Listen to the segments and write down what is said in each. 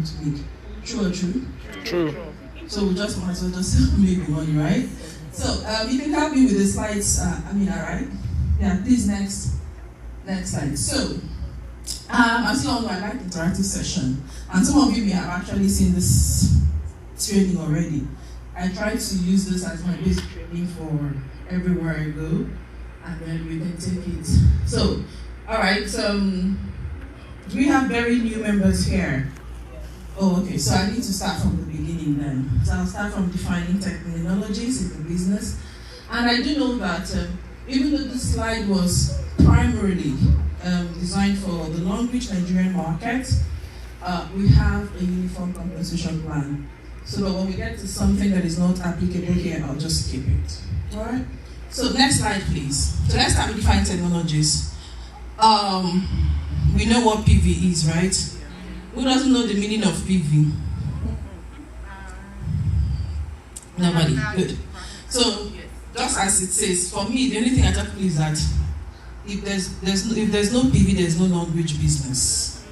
not to make. True or true? True. So we just might as well just make the money, right? So you can help me with the slides, alright? Yeah, please next slide. So, as you all know, I like interactive session. And some of you may have actually seen this training already. I try to use this as my basic training for everywhere I go. And then we can take it. So, alright, we have very new members here. Oh, okay, so I need to start from the beginning then. So I'll start from defining terminologies in the business. And I do know that even though this slide was primarily designed for the Longrich Nigerian market, we have a uniform compensation plan. So that when we get to something that is not applicable here, I'll just skip it. All right? So next slide, please. So let's start with defining terminologies. We know what PV is, right? Who doesn't know the meaning of PV? Nobody. Good. So, just as it says, for me, the only thing I tell people is that if there's no PV, there's no Longrich business.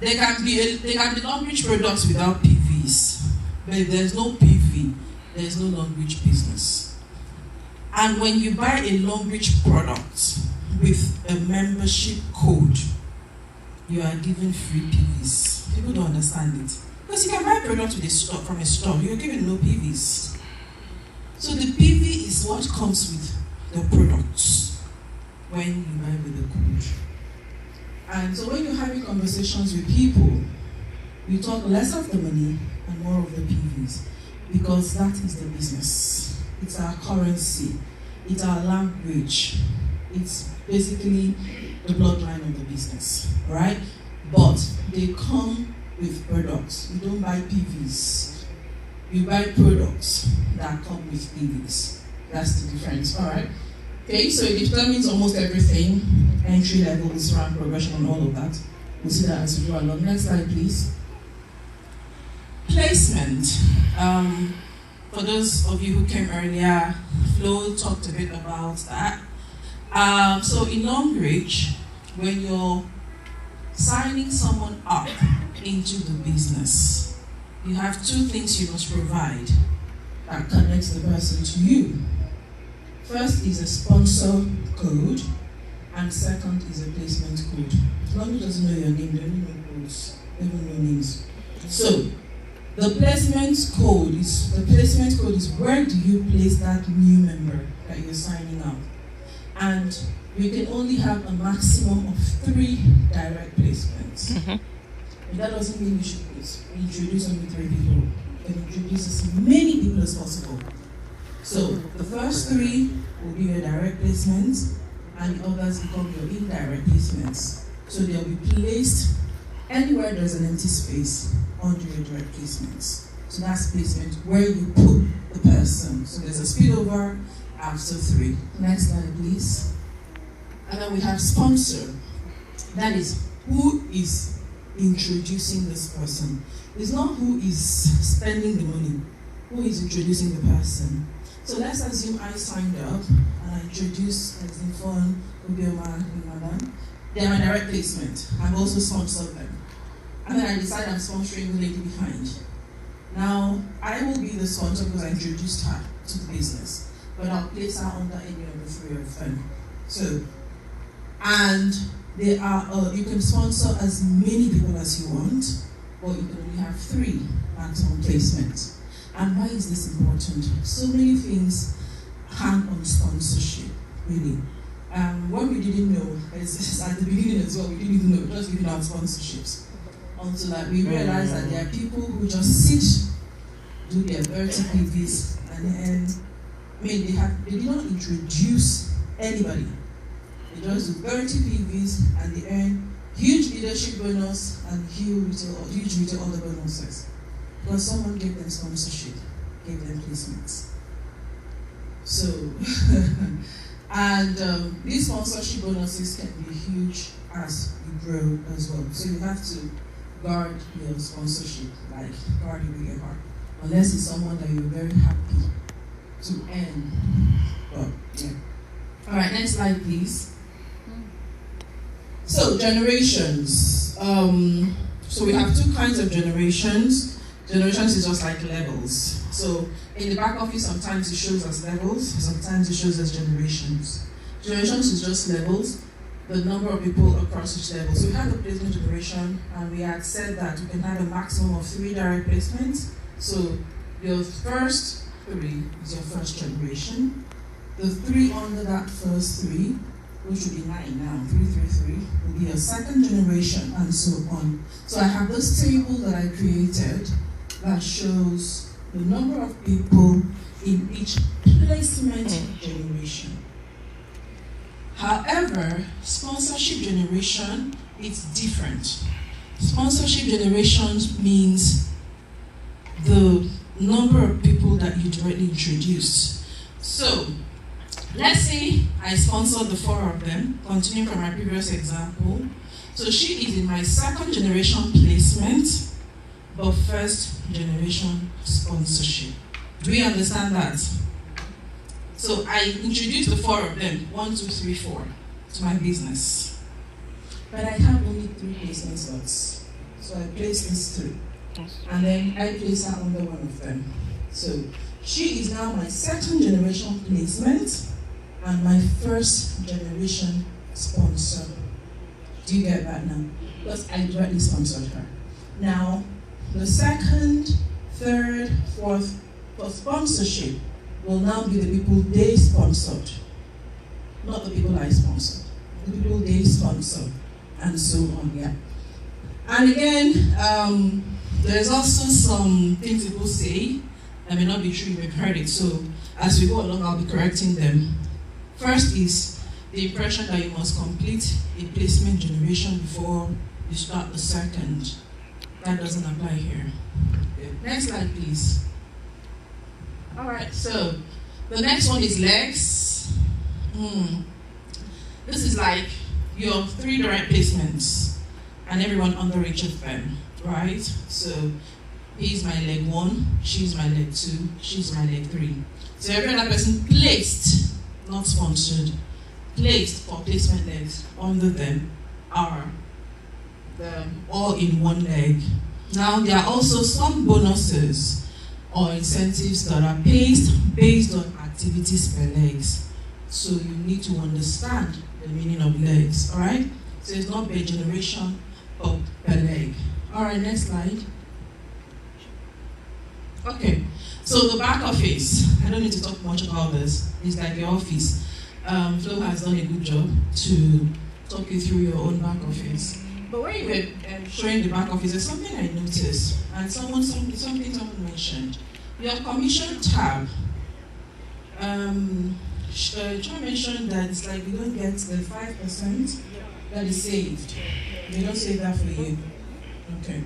There can be Longrich products without PVs, but if there's no PV, there's no Longrich business. And when you buy a Longrich product with a membership code, you are given free PVs. People don't understand it. Because you can buy products from a store, you're given no PVs. So the PV is what comes with the products when you buy with the code. And so when you're having conversations with people, you talk less of the money and more of the PVs. Because that is the business. It's our currency. It's our language. It's basically the bloodline of the business, right? But they come with products. You don't buy PVs. You buy products that come with PVs. That's the difference, all right? Okay, so it determines almost everything. Entry levels, rank progression, and all of that. We'll see that as we go along. Next slide, please. Placement. For those of you who came earlier, Flo talked a bit about that. So in Longrich, when you're signing someone up into the business, you have two things you must provide that connects the person to you. First is a sponsor code, and second is a placement code. Longrich doesn't know your name, they only know codes, they don't know names. So the placement code is where do you place that new member that you're signing up. And you can only have a maximum of 3 direct placements. And that doesn't mean you should introduce only 3 people. You can introduce as many people as possible. So the first 3 will be your direct placements, and the others become your indirect placements. So they'll be placed anywhere there's an empty space under your direct placements. So that's placement where you put the person. So there's a spillover after 3. Next slide, please. And then we have sponsor. That is who is introducing this person. It's not who is spending the money, who is introducing the person. So let's assume I signed up and I introduced Exinfon, Ubioma, and Madam. They're my direct placement. I've also sponsored them. And then I decide I'm sponsoring the lady behind. Now, I will be the sponsor because I introduced her to the business. But I'll place her under any of the 3 of them. So, and there are, you can sponsor as many people as you want, or you can only have 3 maximum placements. And why is this important? So many things hang on sponsorship, really. What we didn't know is at the beginning as well, we didn't even know, just giving out sponsorships. Until that we realized that there are people who just sit, do their 30 PVs, and then they did not introduce anybody. They just do 30 PVs and they earn huge leadership bonus and huge retail other bonuses. Because someone gave them sponsorship, gave them placements. So, and these sponsorship bonuses can be huge as you grow as well. So you have to guard your sponsorship, like guarding your heart. Unless it's someone that you're very happy to earn. But yeah. Alright, next slide please. So generations. So we have two kinds of generations. Generations is just like levels. So in the back office, sometimes it shows as levels, sometimes it shows as generations. Generations is just levels, the number of people across each level. So we have the placement generation, and we had said that we can have a maximum of 3 direct placements. So your first 3 is your first generation. The 3 under that first 3, which will be 9 now, 3, 3, 3, will be your second generation, and so on. So I have this table that I created that shows the number of people in each placement generation. However, sponsorship generation is different. Sponsorship generations means the number of people that you directly introduced. So, let's say I sponsored the 4 of them, continuing from my previous example. So she is in my second generation placement, but first generation sponsorship. Do we understand that? So I introduced the 4 of them, 1, 2, 3, 4, to my business. But I have only 3 placement slots. So I place these 3. And then I place her under one of them. So she is now my second generation placement and my first generation sponsor. Do you get that now? Because I directly sponsored her. Now, the second, third, fourth, for sponsorship will now be the people they sponsored, not the people I sponsored. The people they sponsored, and so on, yeah. And again, there's also some things people say that may not be true, you've heard it. So as we go along, I'll be correcting them. First is the impression that you must complete a placement generation before you start the second. That doesn't apply here. Next slide, please. All right, so the next one is legs. This is like your 3 direct placements and everyone under each of them, right? So he's my leg 1, she's my leg 2, she's my leg 3. So every other person placed, not sponsored, placed for placement legs under them are all in one leg. Now there are also some bonuses or incentives that are based on activities per legs. So you need to understand the meaning of legs, all right? So it's not per generation, but per leg. All right, next slide. Okay, so the back office, I don't need to talk much about this. It's like your office. Flo has done a good job to talk you through your own back office. But when you were showing the back office, there's something I noticed, and something someone mentioned. Your commission tab. John mentioned that it's like you don't get the 5% that is saved. They don't save that for you. Okay.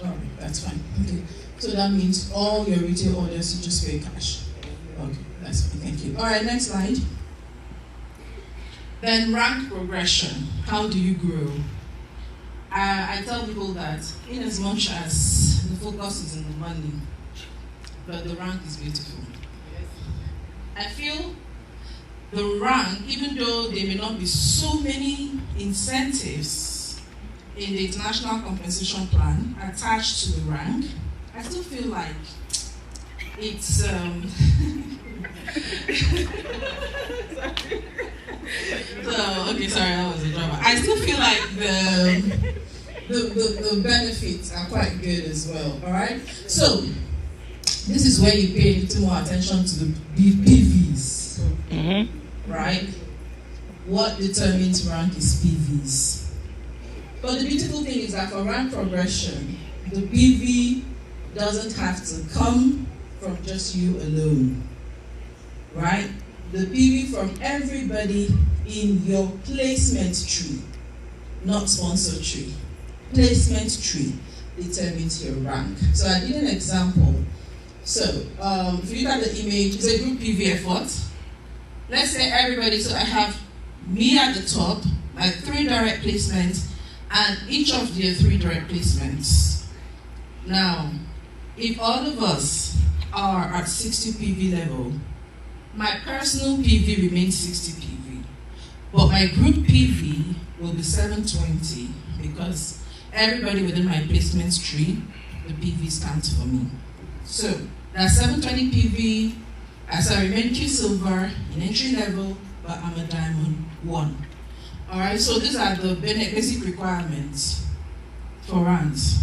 All right, that's fine. Okay. So that means all your retail orders you just pay cash. Okay, that's fine. Thank you. All right, next slide. Then rank progression. How do you grow? I tell people that in as much as the focus is in the money, but the rank is beautiful. I feel the rank, even though there may not be so many incentives in the international compensation plan attached to the rank, I still feel like it's so, okay, sorry, that was a drama. I still feel like the benefits are quite good as well, all right? So, this is where you pay a little more attention to the PVs, right? What determines rank is PVs. But the beautiful thing is that for rank progression, the PV doesn't have to come from just you alone, right? The PV from everybody in your placement tree, not sponsor tree. Placement tree determines your rank. So I did an example. So if you look at the image, it's a group PV effort. Let's say everybody, so I have me at the top, like 3 direct placements, and each of the 3 direct placements. Now, if all of us are at 60 PV level, my personal PV remains 60 PV, but my group PV will be 720 because everybody within my placements tree, the PVs count for me. So that's 720 PV, as I remain Q silver in entry level, but I'm a diamond 1. Alright, so these are the basic requirements for ranks.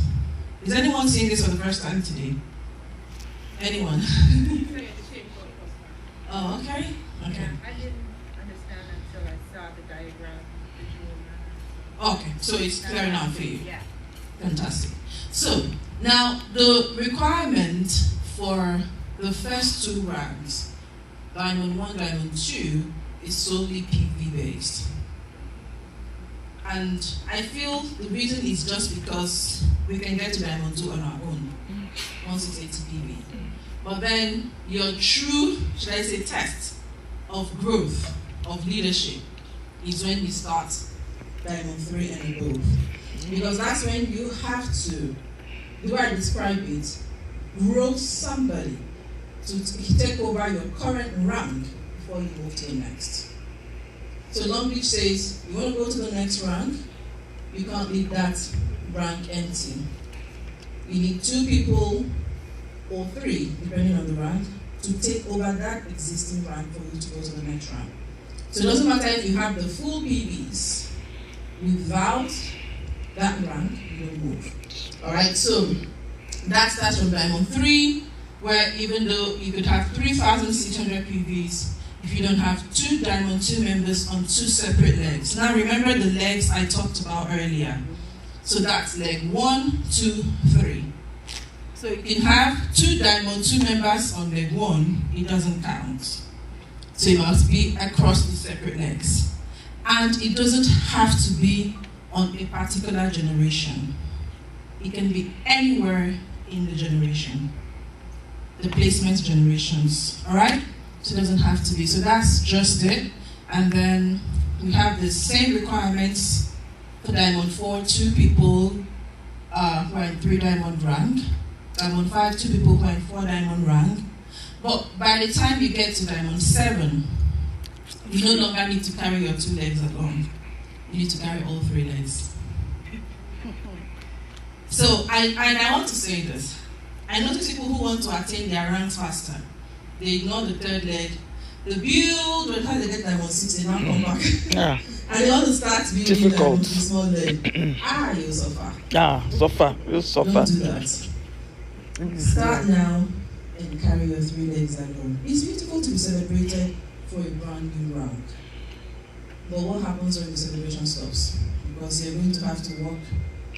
Is anyone seeing this for the first time today? Anyone? Oh, okay. Okay. I didn't understand until I saw the diagram. Okay, so it's clear now for you. Yeah. Fantastic. So now the requirement for the first 2 ranks, Diamond 1, Diamond 2, is solely PV based. And I feel the reason is just because we can get to Diamond 2 on our own, 1680 PV. But then your true, should I say, test of growth, of leadership, is when we start Diamond 3 and above. Because that's when you have to, the way I describe it, grow somebody to take over your current rank before you move to the next. So Longrich says, you want to go to the next rank, you can't leave that rank empty. You need 2 people or 3, depending on the rank, to take over that existing rank for you to go to the next rank. So it doesn't matter if you have the full PVs. Without that rank, you don't move. Alright, so that starts from Diamond 3, where even though you could have 3,600 PVs, if you don't have 2 Diamond 2 members on 2 separate legs. Now remember the legs I talked about earlier. So that's leg 1, 2, 3. So you can have 2 Diamond 2 members on leg 1, it doesn't count. So it must be across the separate legs. And it doesn't have to be on a particular generation. It can be anywhere in the generation. The placement generations, all right? So it doesn't have to be. So that's just it. And then we have the same requirements for Diamond 4, 2 people who are in 3 diamond rank. Diamond 5, 2 people who are in 4 diamond rank. But by the time you get to Diamond 7, you no longer need to carry your 2 legs along. You need to carry all 3 legs. So I want to say this. I notice people who want to attain their ranks faster. They ignore the 3rd leg. The build, by the time they get Diamond 6, they now come back. Yeah. And they want to start building Difficult. Diamond with small leg. You'll suffer. Yeah, suffer. You suffer. Don't do that. Start now and carry your 3 legs alone. It's beautiful to be celebrated for a brand new rank. But what happens when the celebration stops? Because you're going to have to work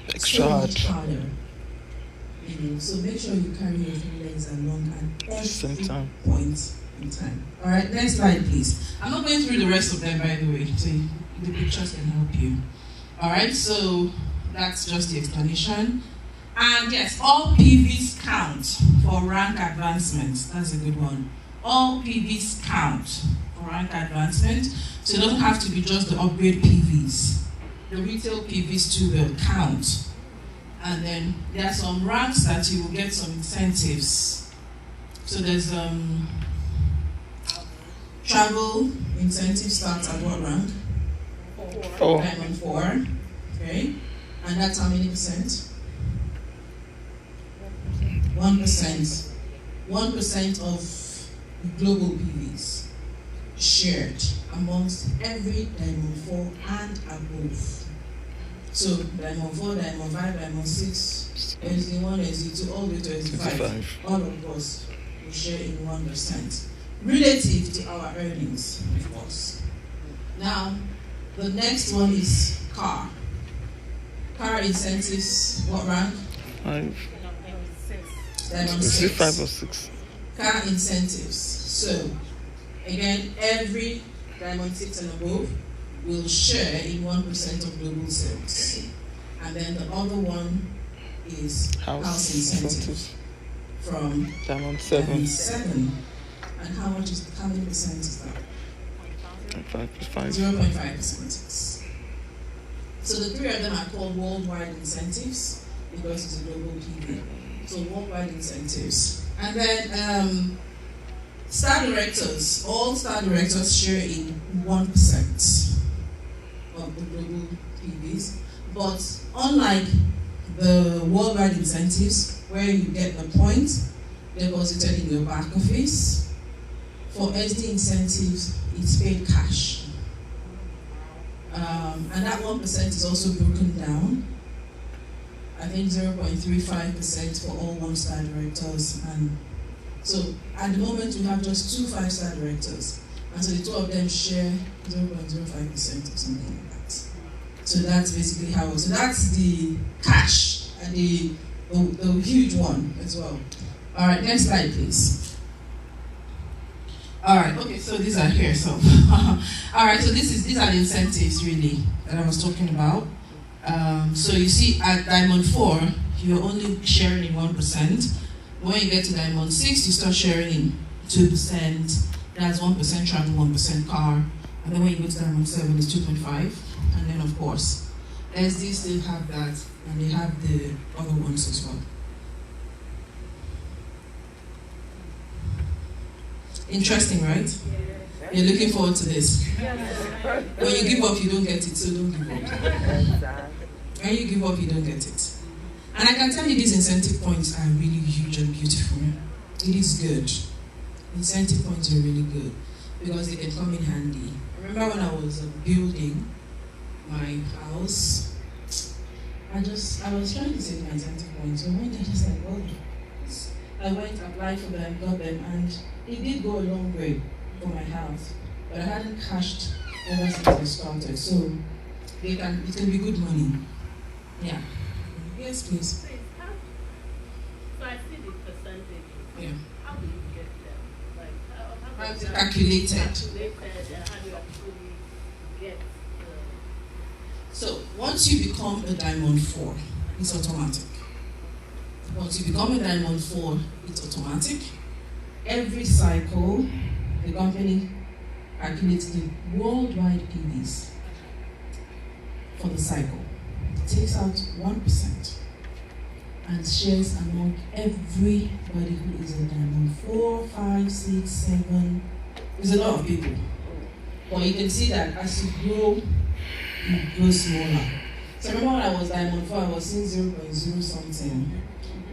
Extra so hard. much harder. So make sure you carry your 3 legs along at every Same time. point in time. Alright, next slide please. I'm not going through the rest of them, by the way, so the pictures can help you. Alright, so that's just the explanation. And yes, all PVs count for rank advancement. That's a good one. All PVs count for rank advancement. So it doesn't have to be just the upgrade PVs. The retail PVs too will count. And then there are some ranks that you will get some incentives. So there's travel incentive starts at what rank? 4. Diamond 4. Okay. And that's how many percent? 1%. 1% of the global PVs shared amongst every Diamond 4 and above. So Diamond 4, Diamond 5, Diamond 6, SD1, SD2, all the way to SD5. All of us will share in 1%. Relative to our earnings, of course. Now, the next one is car. Car incentives, what rank? 5. Diamond Is it 6. 5 or 6? Car incentives. So, again, every Diamond 6 and above will share in 1% of global sales. And then the other one is house incentive from Diamond 7. 7. And how many percent is that? 5. 0.5%. So the 3 of them are called worldwide incentives because it's a global PV. So worldwide incentives. And then star directors, all star directors share in 1% of the global PVs. But unlike the worldwide incentives, where you get the points deposited in your back office. For SD incentives, it's paid cash. And that 1% is also broken down. I think 0.35% for all 1-star directors. And so at the moment, we have just 2 5-star directors. And so the 2 of them share 0.05% or something like that. So that's basically how. So that's the cash and the huge one as well. All right, next slide, please. All right, okay, so these are here. So, all right, so these are the incentives really that I was talking about. So you see, at Diamond 4, you're only sharing in 1%. When you get to Diamond 6, you start sharing in 2%. That's 1% travel, 1% car. And then when you go to Diamond 7, it's 2.5. And then, of course, SD still have that, and they have the other ones as well. Interesting, right? You're looking forward to this. When you give up, you don't get it, so don't give up. When you give up, you don't get it. And I can tell you these incentive points are really huge and beautiful. It is good. Incentive points are really good because they can come in handy. I remember when I was building my house, I was trying to save my incentive points. So one day I just like, well, I went, applied for them, got them, and it did go a long way for my house. But I hadn't cashed ever since I started. So it can be good money. Yeah. Yes, please. So I see the percentage. Yeah. How do you get them? Like How is it calculated? And how do you actually get So once you become a Diamond 4, it's automatic. Once you become a Diamond 4, it's automatic. Every cycle, the company calculates the worldwide PVs for the cycle. It takes out 1% and shares among everybody who is a Diamond 4, 5, 6, 7. There's a lot of people. But you can see that as you grow, it grows smaller. So I remember when I was Diamond 4, I was seeing 0.0 something.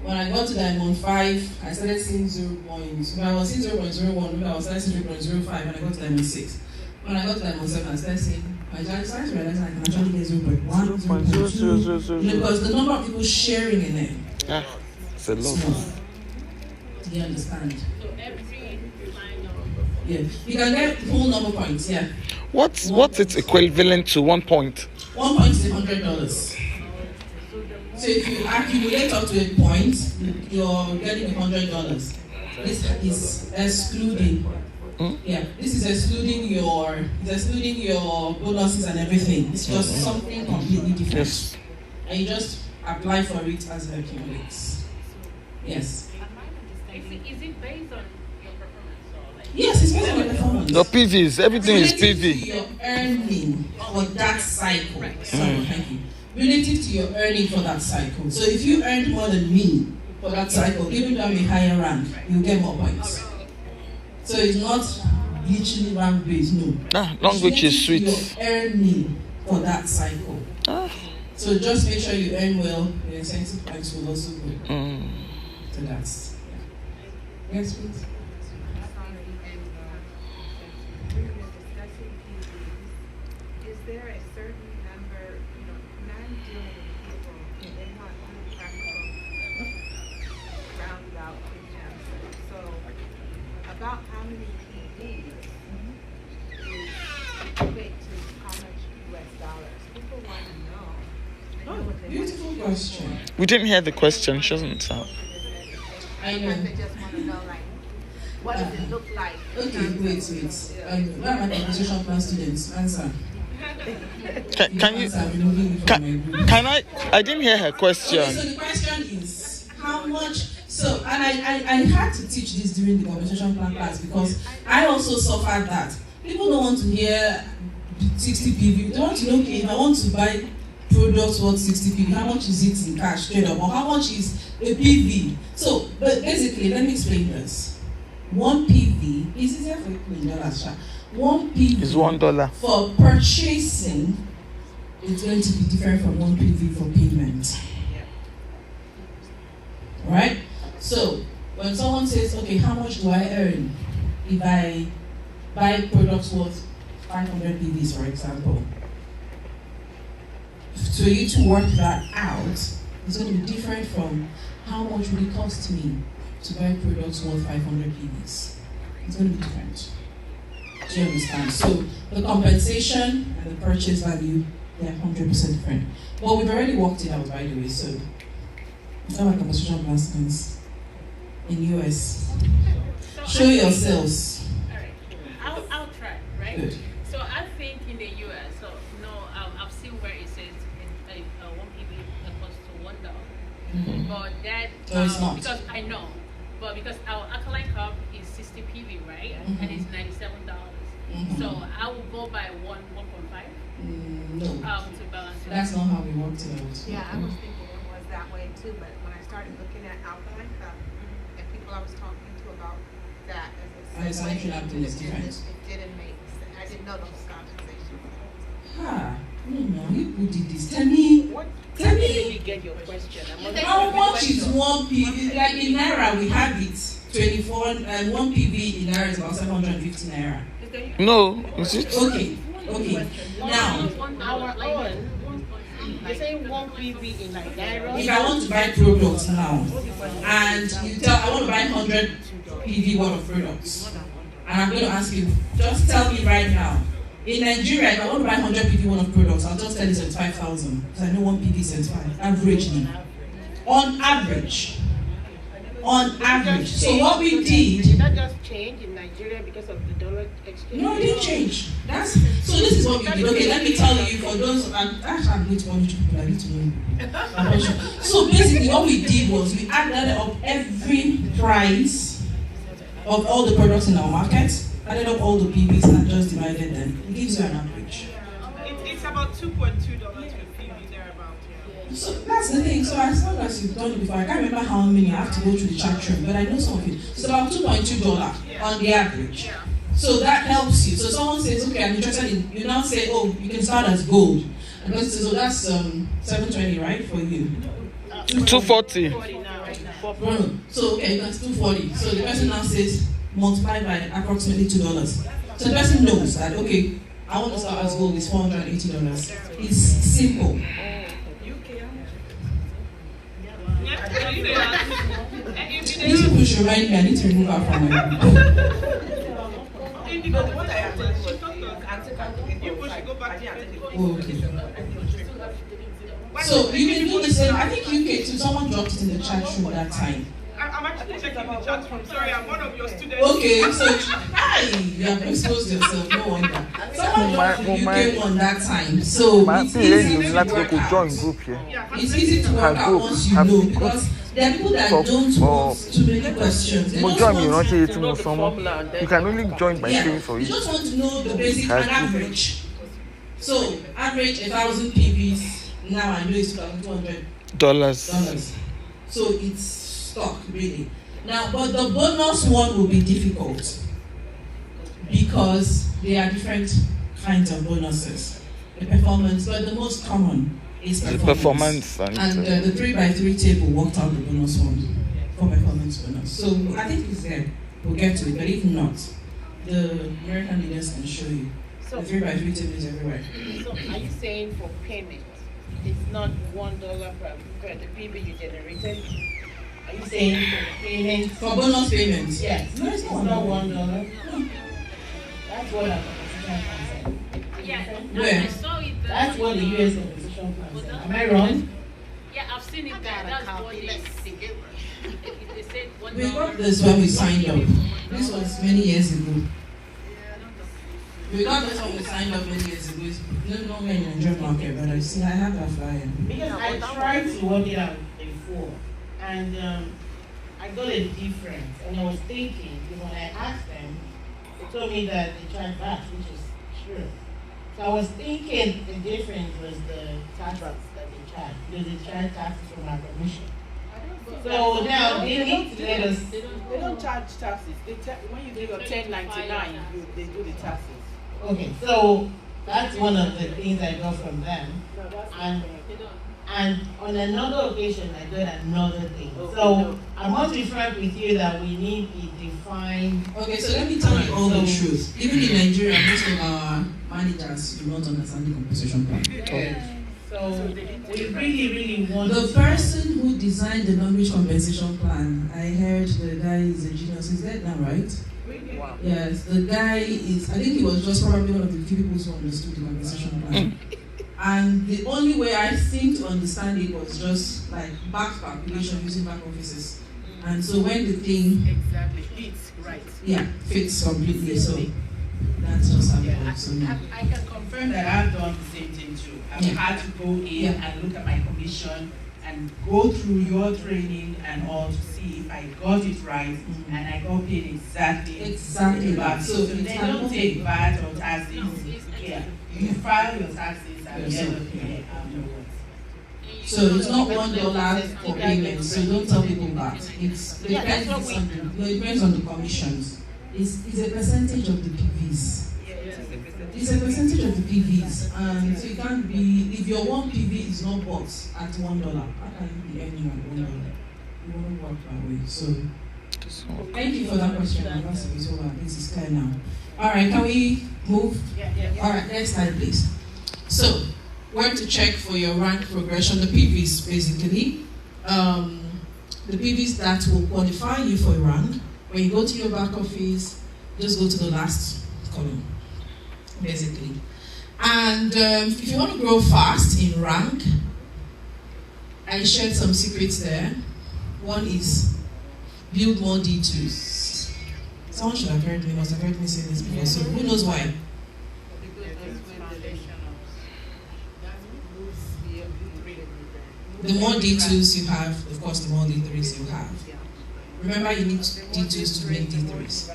When I got to Diamond 5, I started seeing 0. When I was seeing 0.01, I was starting seeing 0.05 when I got to Diamond 6. When I got to Diamond 7, I started seeing, I started realizing I can actually get 0.1, 0.2, because the number of people sharing in it. Yeah, it's a lot. Do you understand? so every final? Yeah. You can get whole number points, yeah. What's it equivalent to 1 point? 1 point is $100. So if you accumulate up to a point, you're getting $100. This is excluding. Yeah, this is excluding your bonuses and everything. It's just something completely different. Yes. And you just apply for it as it accumulates. Yes. Is it based on your performance or like? Yes, it's based on your performance. The PVs, everything is Relative to PV. your earning for that cycle. Sorry, thank you. Relative to your earning for that cycle. So if you earned more than me for that cycle, even though I'm a higher rank, you'll get more points. So it's not literally rank based, no. Longrich is sweet. Your earning for that cycle. So just make sure you earn well. Your incentive points will also go. So that's yes, please. Is there a certain number, when I'm dealing with people, they want practical, rounded out answers. So, about how many PDs is equate to how much US dollars? People want to know. They know what they Beautiful question. We didn't hear the question, she doesn't sound. I know. Sometimes they just want to know, like, what does it look like? Okay, wait. Where are my composition plan students? Answer. Can you? Answer, I'm removing you from my group. Can I didn't hear her question. Okay, so the question is how much. So, and I had to teach this during the compensation plan class because I also suffered that. People don't want to hear 60 PV. They want to know, okay, if I want to buy products worth 60 PV, how much is it in cash straight up, or how much is a PV? So, but basically, let me explain this. 1 PV is easier for you in dollars. 1 PV It's $1. for purchasing is going to be different from 1 PV for payment. Right? So when someone says, okay, how much do I earn if I buy products worth 500 PVs, for example? For you to work that out, it's going to be different from how much will it cost me to buy products worth 500 PVs. It's going to be different. Do you understand? So the compensation and the purchase value, they're 100% different. But we've already worked it out, by the way. So it's not like compensation plans in US. Show yourselves. All right. I'll try, right? Good. So I think in the US, so I've seen where it says one PV equals to $1. But that No, it's not. because I know, but because our alkaline carb is 60 PV, right? And it's $97. So I will go by 1.5 No. to balance it. That's not how we worked it out. Yeah, I was thinking it was that way too, but when I started looking at alkaline cup and people I was talking to about that as a Isolation acting is it different. didn't make sense. I didn't know those compensations. No, you did this. Tell me. I didn't really get your question. How much is one PV? Like in Naira, we have it. 24 and 1 PV in Naira is about 750 Naira. No, is it? Okay. Now, Our own, you're saying 1 PV in like Naira? if I want to buy products now, and you tell I want to buy 100 PV worth of products, and I'm going to ask you, just tell me right now. In Nigeria, if I want to buy 100 PV worth of products, I'll just tell you 75,000 because I know 1 PV is 75, averagely. On average. So what we did. Did that just change in Nigeria because of the dollar exchange? No, it didn't change. So this is what we did. Okay, let me tell you for those. I'm going to want you people. I need to know. I'm not sure. So basically, what we did was we added up every price of all the products in our market, added up all the PVs, and just divided them. It gives you an average. It's about $2.2 per PV thereabout. So that's the thing. So as long as you've done it before, I can't remember how many. I have to go through the chat room, but I know some of it. It's about $2.2 on the average. So that helps you. So someone says, okay, I'm interested in. You now say, oh, you can start as gold. And God says, so that's 720, right, for you. 240. So okay, that's 240. So the person now says multiply by approximately $2. So the person knows that okay, I want to start as gold is $480. It's simple. These people should remind me. I need to remove her from my group. So you can do the same. I think UK too. Someone dropped it in the chat room that time. I'm actually checking the chat room. Sorry, I'm one of your students. Okay, so hi, you have exposed yourself. No wonder. Someone dropped the UK one that time. So it's easy to work out once you know because there are people that don't want to make questions. They just want You can only join by paying for you it. just want to know the basic and average. So average 1,000 PVs. Now I know it's $200. Dollars. So it's stuck really. Now, but the bonus one will be difficult because there are different kinds of bonuses. The performance, but the most common is performance. And the 3x3 table worked out the bonus one for performance bonus. So I think it's there. We'll get to it, but if not, the American leaders can show you. So, the 3x3 table is everywhere. So are you saying for payment, it's not $1 per the PV you generated? Are you saying for payment? For bonus payments? Yes. No, it's not $1. No. That's what I'm saying. Yeah, Where? I saw it. That's what the US opposition plan said. Am I wrong? Yeah, I've seen it there. That's what they said. We got this when we signed up. This was many years ago. We got this when we signed up many years ago. It's no longer in the Nigerian market, but I have that flyer. Because I tried to work it out before, and I got a difference. And I was thinking, because when I asked them, they told me that they charge VAT, which is true. So I was thinking the difference was the tax that they charge, because they charge taxes from our commission. So now they need to let us. They don't charge taxes. When you do your 1099, they do the taxes. Okay, so that's one of the things I got from them. And And on another occasion, I got another thing. Oh, So no. I want to frank with you that we need a defined. Okay, so let me tell you all the truth. Even in Nigeria, most of our managers do not understand the compensation plan. Yes. So we really want The person who designed the Longrich compensation plan, I heard the guy is a genius. He's dead now, right? Wow. Yes, the guy is, I think he was just probably one of the few people who understood the compensation plan. And the only way I think to understand it was just like back calculation using back offices. And so when the thing, Exactly. It's right. yeah, fits completely, so that's just how it Yeah, works. So, I can confirm that I've done the same thing too. I've Yeah. had to go in Yeah. and look at my commission and go through your training and all to see if I got it right Mhm. and I got paid exactly that. So it they cannot don't be- take VAT or taxes. No, it's Yeah, you file your taxes at the Yeah, end so- of the year afterwards. So it's not $1 for payment, so don't tell people that. It depends on the commissions. It's a percentage of the PVs. It's a percentage of the PVs, and so it can't be, if your one PV is not bought at $1, how can you be earning at $1? It won't work that way. So thank you for that question. That's a bit over. This is clear now. All right, can we move? All right, next slide, please. So, where to check for your rank progression? The PVs, basically. The PVs that will qualify you for a rank. When you go to your back office, just go to the last column, basically. And if you want to grow fast in rank, I shared some secrets there. One is build more D2s. Someone should have heard me, must have heard me say this before, so who knows why? The more D2s you have, of course, the more D3s you have. Remember, you need D2s to make D3s.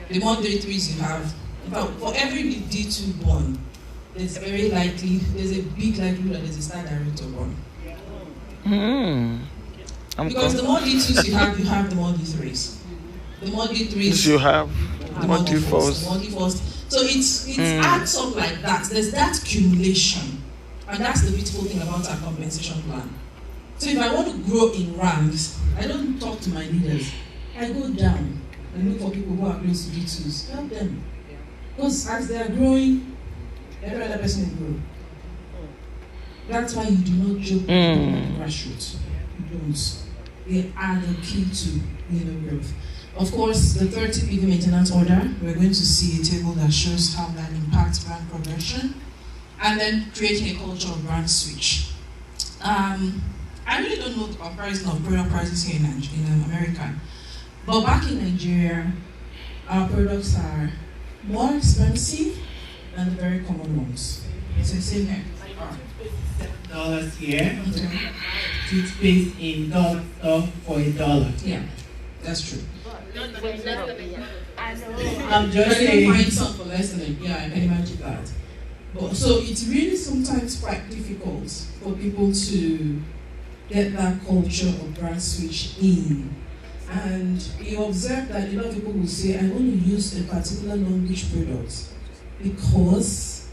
The more D3s you have, in fact, for every D2 born, there's very likely, there's a big likelihood that there's a star director born. Because the more D2s you have the more D3s. The more D3s You have the more more D4s. The more D4s. So it adds up like that. There's that accumulation. And that's the beautiful thing about our compensation plan. So if I want to grow in ranks, I don't talk to my leaders. I go down and look for people who are close to D2s. Help them. Because as they are growing, every other person will grow. That's why you do not joke with the grassroots. You don't. They are the key to growth. Of course, the 30 PV maintenance order, we're going to see a table that shows how that impacts brand progression, and then creating a culture of brand switch. I really don't know the comparison of product prices here in America, but back in Nigeria, our products are more expensive than the very common ones. It's the same here. $7 here. Toothpaste in dollar store for $1. Yeah, that's true. I'm just I can saying. find some for less than yeah, I can imagine that. But so it's really sometimes quite difficult for people to get that culture of brand switch in. And you observe that a lot of people will say, I want to use a particular Longrich product because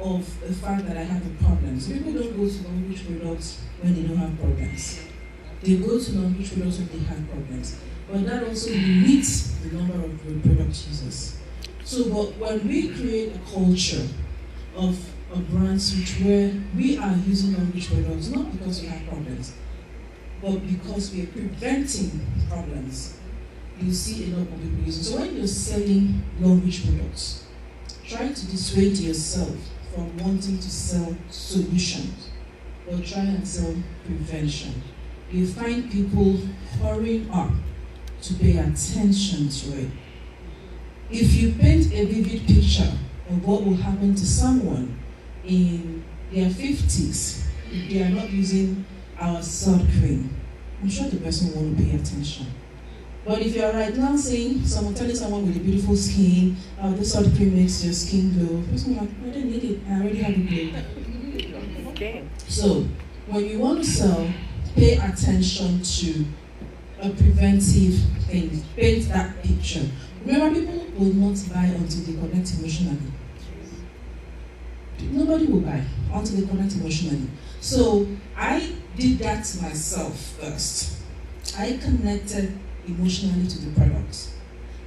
of the fact that I have a problem. So people don't go to Longrich products when they don't have problems. They go to Longrich products when they have problems. But that also limits the number of your product users. So but when we create a culture of a brand switch where we are using Longrich products, not because we have problems, but because we are preventing problems, you see a lot of people using. So when you're selling Longrich products, try to dissuade yourself from wanting to sell solutions, but try and sell prevention. You find people hurrying up to pay attention to it. If you paint a vivid picture of what will happen to someone in their 50s if they are not using our sun cream, I'm sure the person won't pay attention. But if you are right now telling someone with a beautiful skin, this sun cream makes your skin glow, the person will like, I don't need it, I already have it glow. Okay. So, when you want to sell, pay attention to a preventive thing. Paint that picture. Remember, people will not buy until they connect emotionally. Nobody will buy until they connect emotionally. So I did that to myself first. I connected emotionally to the product.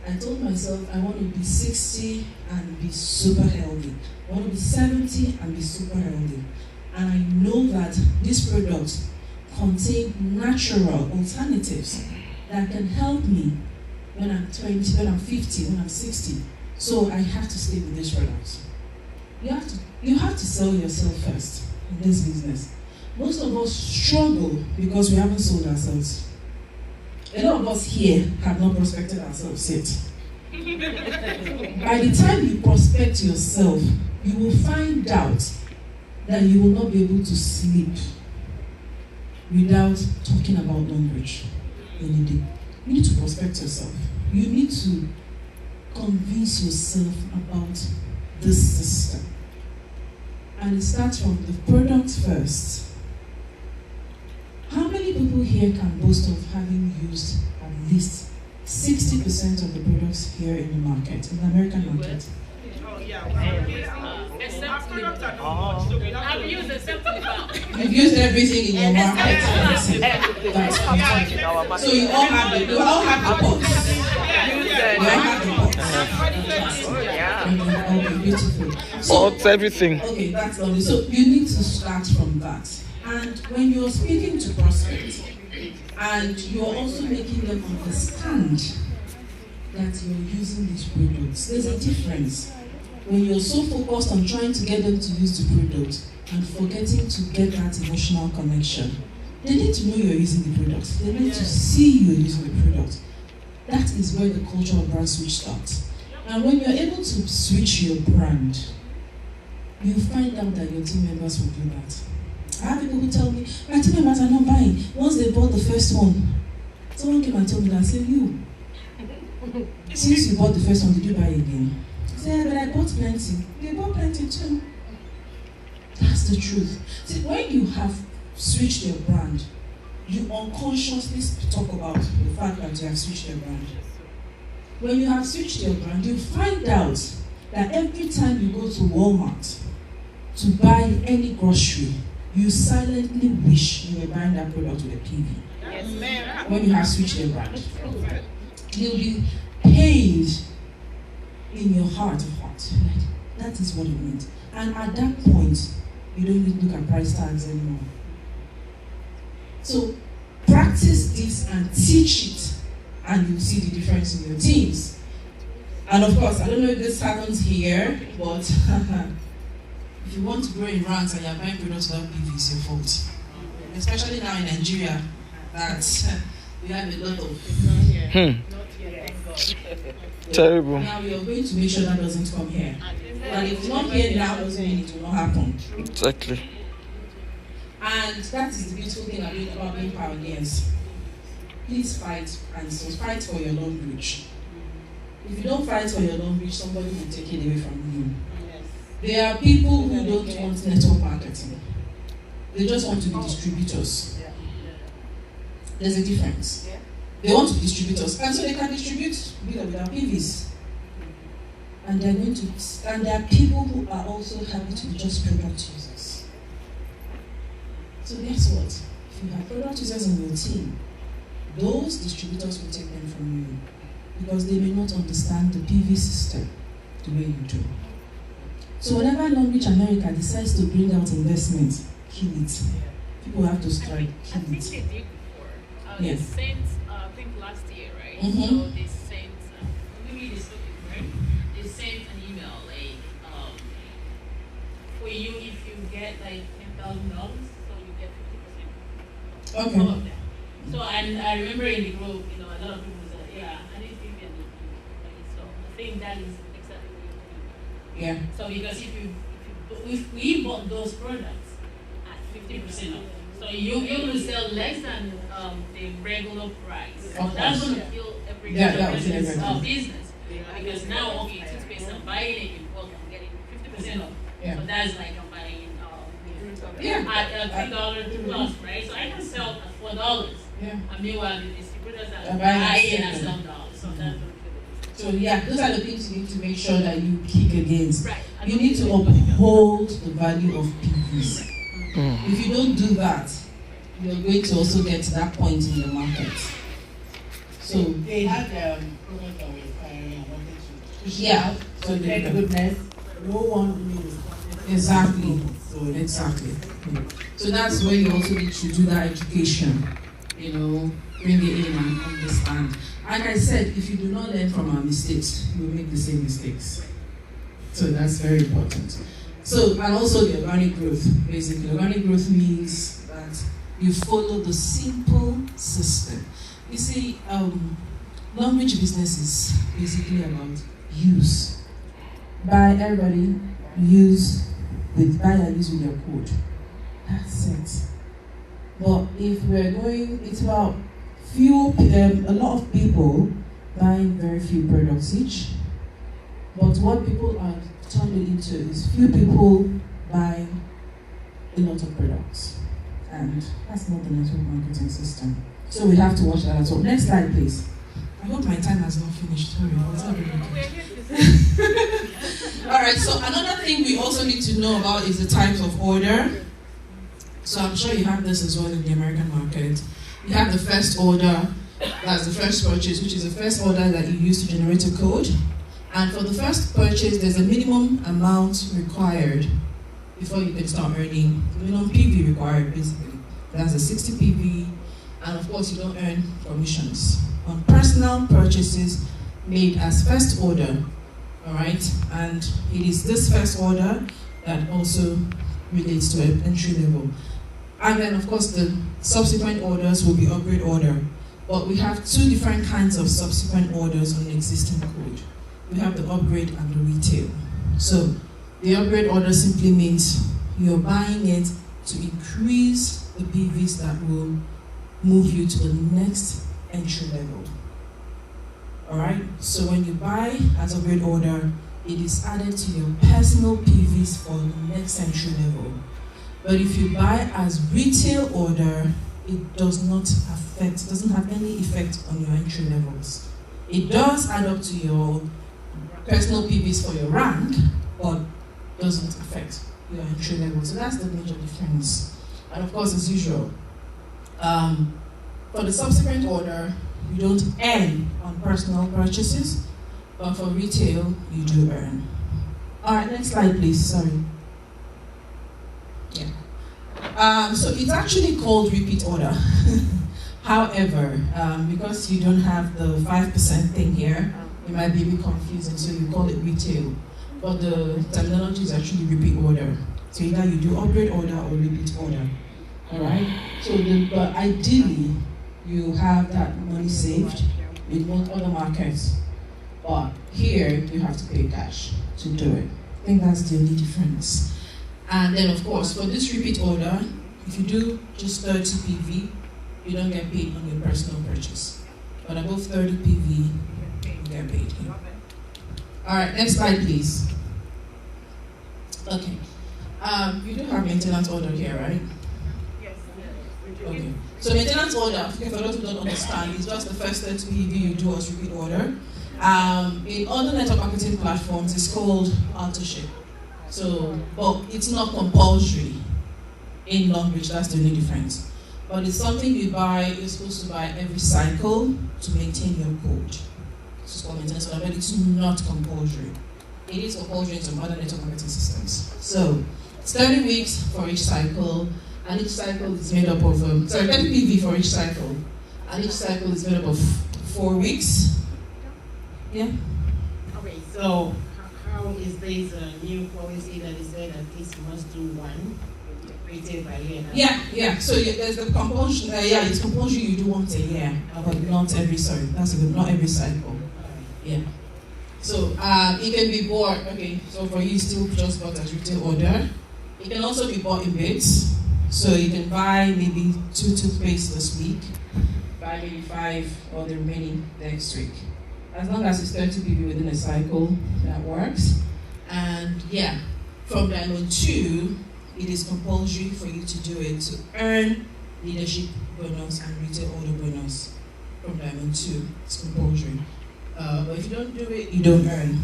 I told myself I want to be 60 and be super healthy. I want to be 70 and be super healthy. And I know that this product contains natural alternatives that can help me when I'm 20, when I'm 50, when I'm 60. So I have to stay with this product. You have to sell yourself first in this business. Most of us struggle because we haven't sold ourselves. A lot of us here have not prospected ourselves yet. By the time you prospect yourself, you will find out that you will not be able to sleep without talking about Longrich any day. You need to prospect yourself. You need to convince yourself about this system. And it starts from the product first. How many people here can boast of having used at least 60% of the products here in the market, in the American market? Oh, yeah. Our products are not much, so we have to use the You've used everything in your market. That's fantastic. So you all have the pots. You all have the pots. Okay, beautiful. So, Pots, everything. okay, that's lovely. So you need to start from that. And when you're speaking to prospects, and you're also making them understand that you're using these products, there's a difference. When you're so focused on trying to get them to use the product and forgetting to get that emotional connection, they need to know you're using the product. They need to see you using the product. That is where the culture of brand switch starts. And when you're able to switch your brand, you find out that your team members will do that. I have people who tell me, my team members are not buying. Once they bought the first one, someone came and told me that, I said, you, since you bought the first one, did you buy again? I said, but I bought plenty. They bought plenty too. That's the truth. See, when you have switched your brand, you unconsciously talk about the fact that you have switched your brand. When you have switched your brand, you find out that every time you go to Walmart to buy any grocery, you silently wish you were buying that product with a PV. Yes, ma'am. When you have switched your brand, you'll be pained in your heart of hearts. That is what it means. And at that point, you don't need to look at price tags anymore. So practice this and teach it, and you'll see the difference in your teams. And of course, I don't know if this happens here, but if you want to grow in ranks and you're buying products without PV, it's your fault. Especially now in Nigeria, that we have a lot of. Terrible. Now we are going to make sure that doesn't come here. And if it's not here now, doesn't mean it will not happen. Exactly. And that is the beautiful thing about being pioneers. Please fight, and so fight for your Longrich. If you don't fight for your Longrich, somebody will take it away from you. There are people who don't want network marketing. They just want to be distributors. There's a difference. They want to be distributors, and so they can distribute with our PVs. And they're going to, and there are people who are also happy to be just product users. So guess what? If you have product users on your team, those distributors will take them from you because they may not understand the PV system the way you do. So whenever Longrich America decides to bring out investment, kill it. People have to strike, kill I think it. they did before. Yes. They sent, I think last year, right? Mhm. So they sent, maybe they spoke it, right? They sent an email like, for you if you get like $10,000, so you get 50%. Okay. All of them. So and I remember in the group, a lot of people said, yeah, I didn't think they did. So I think that is exactly what you're doing. Yeah. So because if we bought those products at 50% off, so you're going to sell less than the regular price. So Of that's course. going to kill every Yeah, that was person's everything. business. Because now, okay, toothpaste, I'm buying it in bulk, I'm getting 50% off. Yeah. So that's like I'm buying Yeah. at $3 plus, right? So I can sell at $4. Yeah. And meanwhile, the distributors are They're buying buying at at $7. $7. So that's going to kill the business. So yeah, those are the things you need to make sure that you kick against. Right. You need to uphold the value of PVs. If you don't do that, you're going to also get to that point in the market. So they had programs that were inspiring and wanted to push it yeah, out. so So they thank can. goodness, no one really responded. Exactly. So Exactly. So that's where you also need to do that education, you know, bring it in and understand. Like I said, if you do not learn from our mistakes, you will make the same mistakes. So that's very important. So, and also the organic growth, basically. Organic growth means that you follow the simple system. You see, Longrich business is basically about use. Buy, everybody, buy and use with your code. That's it. But if we're going, it's about a lot of people buying very few products each. But what people are turning into is few people buying a lot of products. And that's not the network marketing system. So we have to watch that as well. Next slide, please. I hope my time has not finished. Sorry, I was Alright, so another thing we also need to know about is the types of order. So I'm sure you have this as well in the American market. You have the first order, that's the first purchase, which is the first order that you use to generate a code. And for the first purchase, there's a minimum amount required before you can start earning. The minimum PV required, basically. That's a 60 PV, and of course, you don't earn commissions on personal purchases made as first order. All right, and it is this first order that also relates to an entry level. And then, of course, the subsequent orders will be upgrade order. But we have two different kinds of subsequent orders on the existing code. We have the upgrade and the retail. So the upgrade order simply means you're buying it to increase the PVs that will move you to the next entry level. Alright, so when you buy as upgrade order, it is added to your personal PVs for the next entry level. But if you buy as retail order, it doesn't have any effect on your entry levels. It does add up to your personal PVs for your rank, but doesn't affect your entry level. So that's the major difference. And of course, as usual, for the subsequent order, you don't earn on personal purchases, but for retail, you do earn. All right, next slide, please. Sorry. Yeah. So it's actually called repeat order. However, because you don't have the 5% thing here, it might be a bit confusing, so you call it retail. But the terminology is actually repeat order. So either you do upgrade order or repeat order. Alright? So but ideally, you have that money saved in most other markets. But here, you have to pay cash to do it. I think that's the only difference. And then, of course, for this repeat order, if you do just 30 PV, you don't get paid on your personal purchase. But above 30 PV, you get paid here. Alright, next slide, please. Okay. You do have maintenance order here, right? Yes. Okay. So maintenance order, for those who don't understand, is just the first 30 PV you do as repeat order. In other network marketing platforms, it's called auto-ship. So, but it's not compulsory in Longrich, that's the only difference. But it's something you buy, you're supposed to buy every cycle to maintain your code. It's called maintenance order, but it's not compulsory. It is compulsory in some other network marketing systems. So, it's 30 weeks for each cycle, and each cycle is made up of, 30 PV for each cycle, and each cycle is made up of 4 weeks. Yeah? Okay, so how is this new policy that is said that this must do one retail by year? Yeah. So there's the compulsion. It's compulsory you do once a year, but not every. Sorry, that's a good. Not every cycle. Yeah. So it can be bought. Okay. So for you, still just bought as retail order. It can also be bought in bits. So you can buy maybe 2 toothpaste this week, buy maybe 5 or the remaining next week. As long as it's 30 PV within a cycle, that works. And yeah, from Diamond 2, it is compulsory for you to do it to earn leadership bonus and retail order bonus from Diamond 2. It's compulsory. But if you don't do it, you don't earn.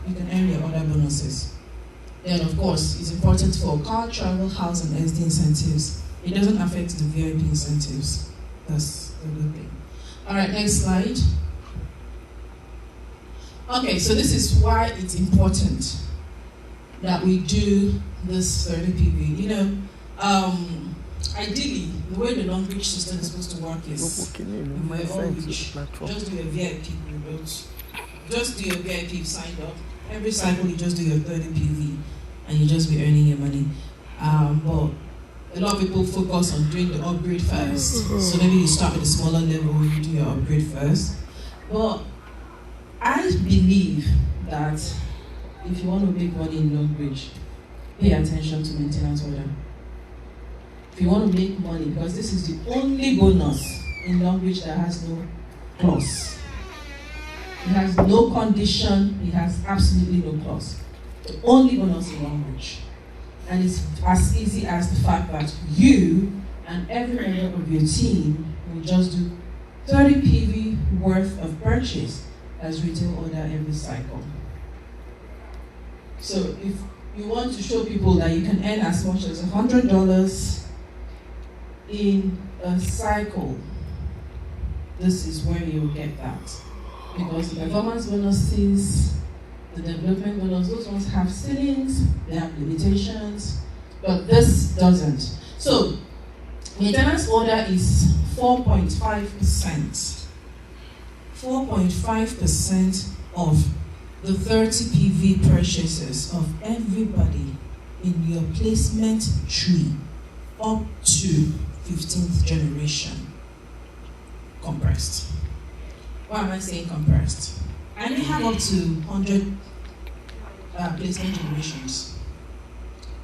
You can earn your other bonuses. Then, of course, it's important for car, travel, house, and SD incentives. It doesn't affect the VIP incentives. That's the good thing. All right, next slide. Okay, so this is why it's important that we do this 30 PV. You know, ideally, the way the Longrich system is supposed to work is we're all rich. Just do your VIP, you don't. Just do your VIP, you've signed up. Every cycle, you just do your 30 PV, and you just be earning your money. But a lot of people focus on doing the upgrade first. So maybe you start with a smaller level, you do your upgrade first. But I believe that if you want to make money in Longrich, pay attention to maintenance order. If you want to make money, because this is the only bonus in Longrich that has no clause. It has no condition, it has absolutely no clause. The only bonus in Longrich. And it's as easy as the fact that you and every member of your team will just do 30 PV worth of purchase as retail order every cycle. So if you want to show people that you can earn as much as $100 in a cycle, this is where you'll get that. Because the performance bonuses, the development bonus, those ones have ceilings, they have limitations, but this doesn't. So, maintenance order is 4.5%. 4.5% of the 30 PV purchases of everybody in your placement tree up to 15th generation compressed. Why am I saying compressed? I may have up to 100 placement generations.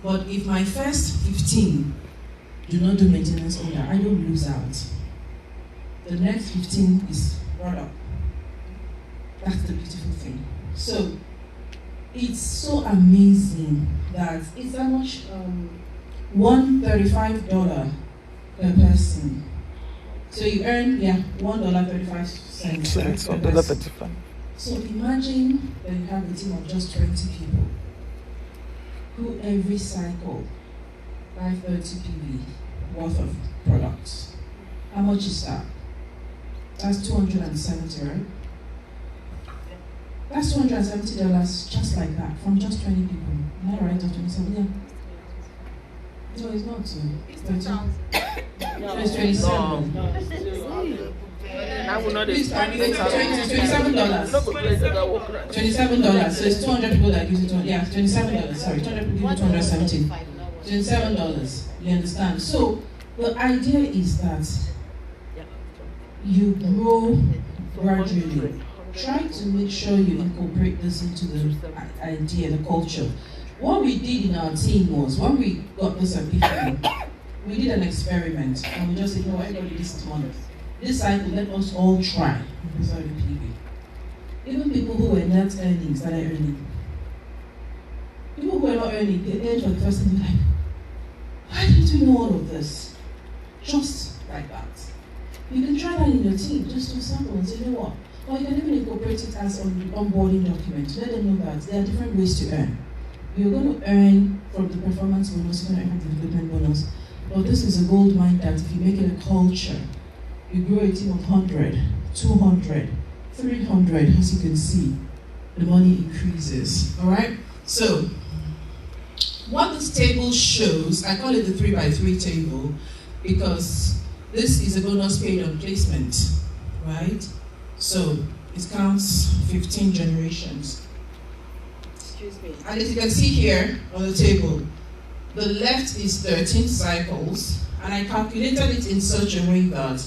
But if my first 15 do not do maintenance order, I don't lose out. The next 15 is brought up. That's the beautiful thing. So it's so amazing that it's how much? $135 per person. So you earn $1.35 per person. So imagine that you have a team of just 20 people who every cycle buy 30 PV worth of products. How much is that? That's $270, right? That's $270 just like that from just 20 people. Am I right? Or 27? Yeah. No, it's not. It's 30. No, it's 27. I will not $27. $27. So it's 200 people that use it. Yeah, $27. Sorry, 200 people give 270. $27. You understand? So the idea is that you grow gradually. Try to make sure you incorporate this into the idea, the culture. What we did in our team was, when we got this epiphany, we did an experiment and we just said, no, everybody this month. This cycle, let us all try with the PV. Even people who were not earning started earning. People who were not earning, they earned for the first time, like, why didn't we know all of this? Just like that. You can try that in your team, just do sample and say, you know what? Or you can even incorporate it as an onboarding document. Let them know that there are different ways to earn. You're going to earn from the performance bonus, you're going to earn from the development bonus. But this is a gold mine that if you make it a culture, you grow a team of 100, 200, 300, as you can see, the money increases. All right? So, what this table shows, I call it the 3x3 table because this is a bonus paid on placement, right? So, it counts 15 generations. Excuse me. And as you can see here on the table, the left is 13 cycles, and I calculated it in such a way that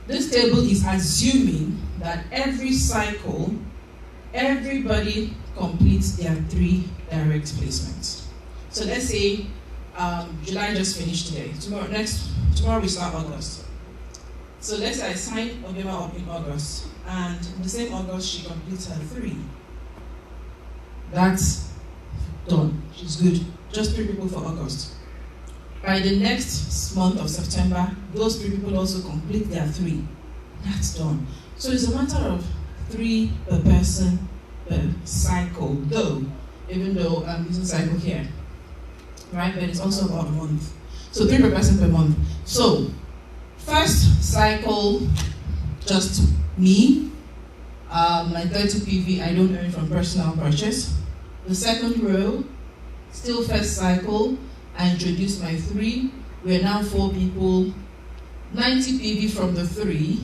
this table is assuming that every cycle, everybody completes their 3 direct placements. So let's say July just finished today. Tomorrow we start August. So let's say I sign Obama up in August, and in the same August she completes her 3. That's done. She's good. Just 3 people for August. By the next month of September, those 3 people also complete their 3. That's done. So it's a matter of 3 per person per cycle, though even though I'm using cycle here, right? But it's also about a month. So 3 per person per month. So first cycle, just me. My 30 PV I don't earn from personal purchase. The second row, still first cycle, I introduced my 3. We're now 4 people. 90 PV from the 3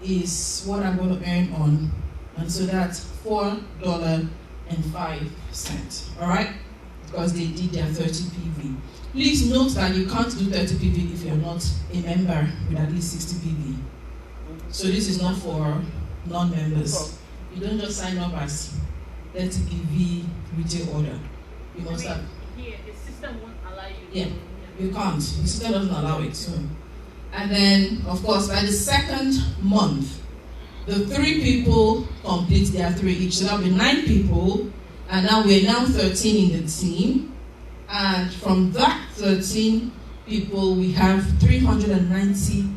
is what I'm going to earn on. And so that's $4.05. Alright? Because they did their 30 PV. Please note that you can't do 30 PV if you're not a member with at least 60 PV. So this is not for non-members. You don't just sign up as 30 PV retail order. You must have. Here, the system won't allow you. Yeah, you can't. The system doesn't allow it. So. And then, of course, by the second month, the 3 people complete their 3 each. So that'll be 9 people. And now we're now 13 in the team. And from that 13 people, we have 390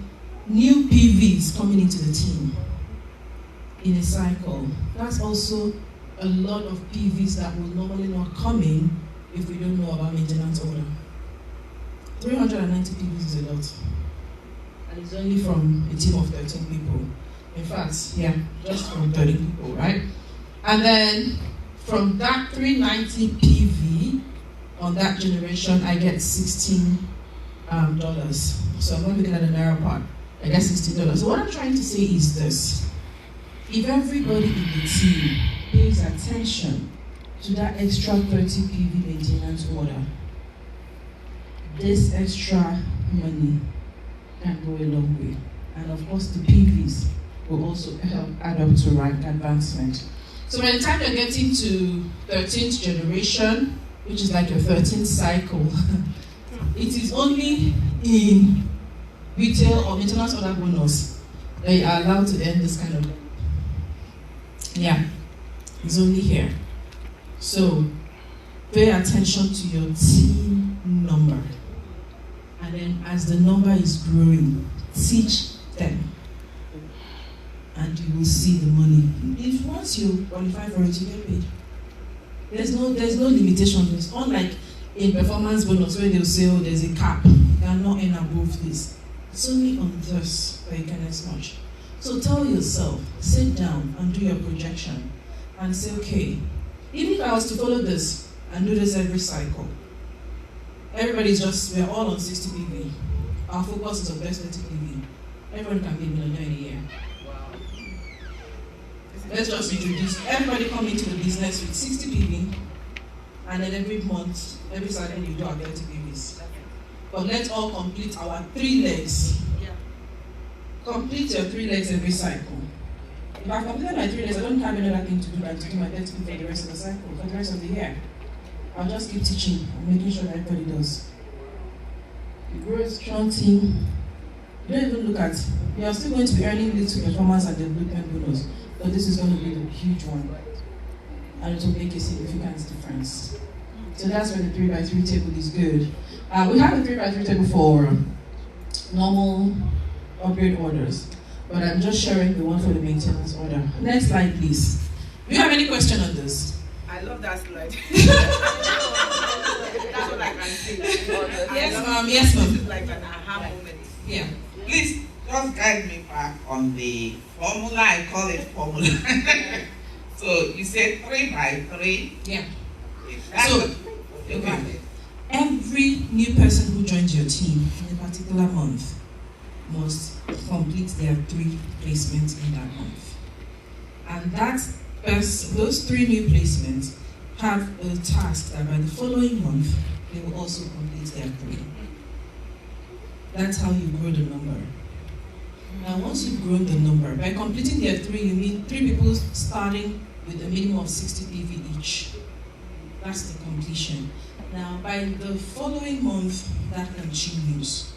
new PVs coming into the team in a cycle. That's also a lot of PVs that will normally not come in if we don't know about maintenance order. 390 PVs is a lot. And it's only from a team of 13 people. In fact, yeah, just from 13 people, right? And then from that 390 PV on that generation, I get $16. So I'm not looking at the narrow part. I get $16. So what I'm trying to say is this. If everybody in the team pays attention to that extra 30 PV maintenance order, this extra money can go a long way. And of course, the PVs will also help add up to rank advancement. So by the time you're getting to 13th generation, which is like your 13th cycle, it is only in retail or maintenance order bonus that you are allowed to earn this kind of. Yeah, it's only here. So pay attention to your team number. And then as the number is growing, teach them. And you will see the money. If once you qualify for it, you get paid. There's no limitation. It's unlike in performance bonus where they'll say, oh, there's a cap. You cannot earn above this. It's only on this that you can earn as much. So tell yourself, sit down and do your projection and say, okay, even if I was to follow this and do this every cycle, we're all on 60 PV. Our focus is on best 30 PV. Everyone can be a millionaire in a year. Wow. Let's just introduce everybody come into the business with 60 PV, and then every month, every cycle you do our 30 PVs. But let's all complete our 3 legs. Complete your 3 legs every cycle. If I completed my 3 legs, I don't have any other thing to do than to do my 30 PV for the rest of the cycle, for the rest of the year. I'll just keep teaching and making sure that everybody does. You grow a strong team. You don't even look at, you are still going to be earning little performance and development bonus, but this is going to be the huge one. And it will make a significant difference. So that's where the 3x3 table is good. We have a 3x3 table for normal upgrade orders, but I'm just sharing the one for the maintenance order. Next slide, please. Do you have any question on this? I love that slide. That's what I can say. Yes, ma'am. Yes, ma'am. This is like an aha moment. Yeah. Please just guide me back on the formula. I call it formula. So you said 3 by 3. Yeah. So, okay. Every new person who joins your team in a particular month must complete their 3 placements in that month. And those 3 new placements have a task that by the following month, they will also complete their 3. That's how you grow the number. Now, once you've grown the number, by completing their 3, you mean 3 people starting with a minimum of 60 PV each. That's the completion. Now, by the following month, that continues.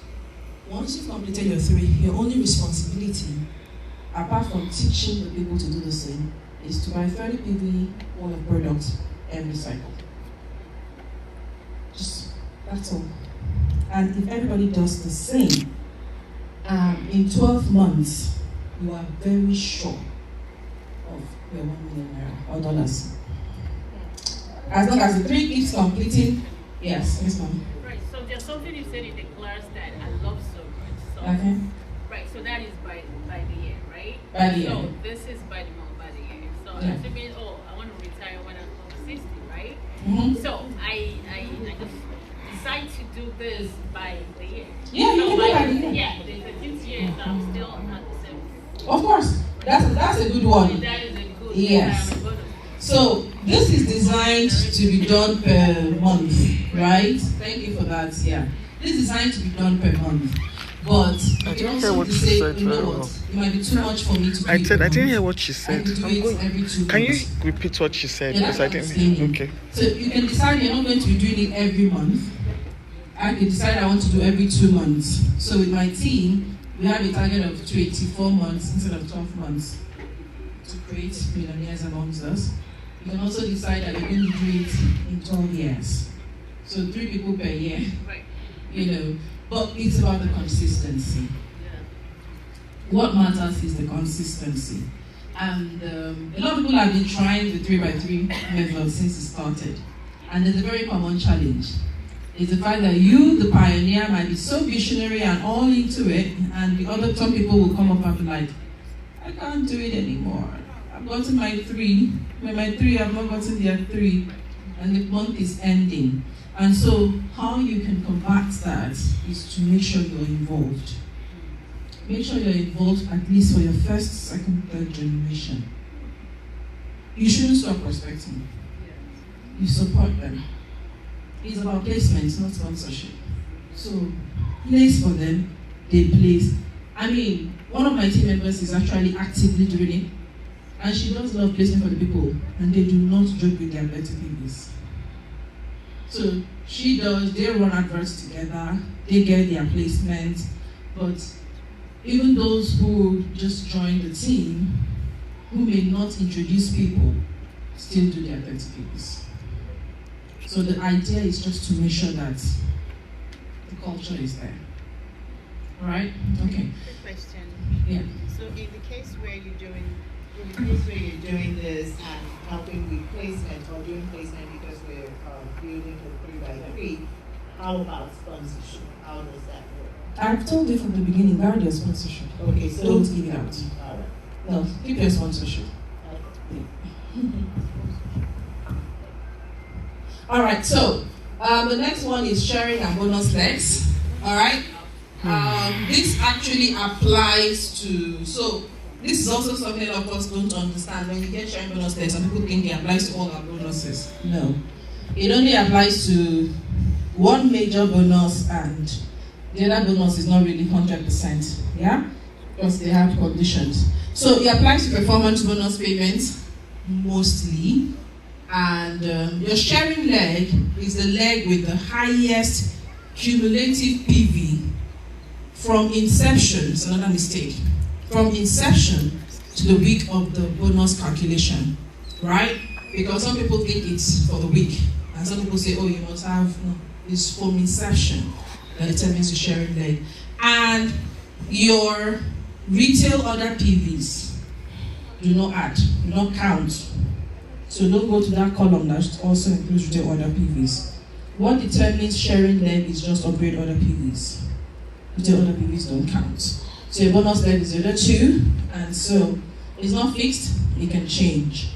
Once you've completed your 3, your only responsibility, apart from teaching the people to do the same, is to buy 30 PV worth of products every cycle. That's all. And if everybody does the same, in 12 months, you are very sure of your $1 million or dollars. As long as the 3 keeps completing, yes, ma'am. Right, so there's something you said in the class that I love so much. So, Okay. right, so that is by the year, right? By the year. So this is by the month, by the year. So Yeah. assuming, oh, I want to retire when I'm 60, right? Mm-hmm. So I just decide to do this by the year. Yeah, you So can do by the year. Yeah, the 15th year, I'm still at the same. Of course, that's a good one. That is a good Yes. retirement bonus. So this is designed to be done per month, right? Thank you for that. Yeah, this is designed to be done per month, but I you didn't can hear also what you say, said you know very what, well. it might be too much for me to do. I said I it per didn't month. hear what she I said. can do it every 2 Can you months. repeat what she said? Yeah, Because I that's didn't. what I'm Okay. So you can decide you're not going to be doing it every month. I can decide I want to do every 2 months. So with my team, we have a target of 24 months instead of 12 months to create millionaires amongst us. You can also decide that you're going to do it in 12 years. So 3 people per year, Right. you know. But it's about the consistency. Yeah. What matters is the consistency. And a lot of people have been trying the 3x3 method since it started. And there's a very common challenge. It's the fact that you, the pioneer, might be so visionary and all into it, and some people will come up and be like, I can't do it anymore. I've gotten my 3. With my 3, I've not gotten their 3. And the month is ending. And so how you can combat that is to make sure you're involved. Make sure you're involved at least for your first, second, third generation. You shouldn't stop prospecting. You support them. It's about placement, not sponsorship. So place for them, they place. I mean, one of my team members is actually actively doing it. And she does love placing for the people. And they do not joke with their better babies. So she does, they run adverts together, they get their placement, but even those who just join the team, who may not introduce people, still do their 30 peoples. So the idea is just to make sure that the culture is there. Alright? Okay. Quick question. Yeah. So in the case where you're doing this and helping with placement or doing placement because we're building the 3x3, how about sponsorship? How does that work? I've told you from the beginning, guard your sponsorship. Okay, so Don't give it out. All right. No, keep your sponsorship. Alright, so the next one is sharing and bonus legs. Alright? This actually applies to, so this is also something a lot of us don't understand. When you get sharing bonus legs, some people think it applies to all our bonuses. No. It only applies to one major bonus, and the other bonus is not really 100%. Yeah? Because they have conditions. So it applies to performance bonus payments mostly. And your sharing leg is the leg with the highest cumulative PV from inception. It's another mistake. From inception to the week of the bonus calculation, right? Because some people think it's for the week, and some people say, oh, you must have, no, it's from inception that determines the sharing leg. And your retail order PVs do not add, do not count. So don't go to that column that also includes retail order PVs. What determines sharing leg is just upgrade order PVs. Retail order PVs don't count. So your bonus leg is the other 2, and so it's not fixed, it can change.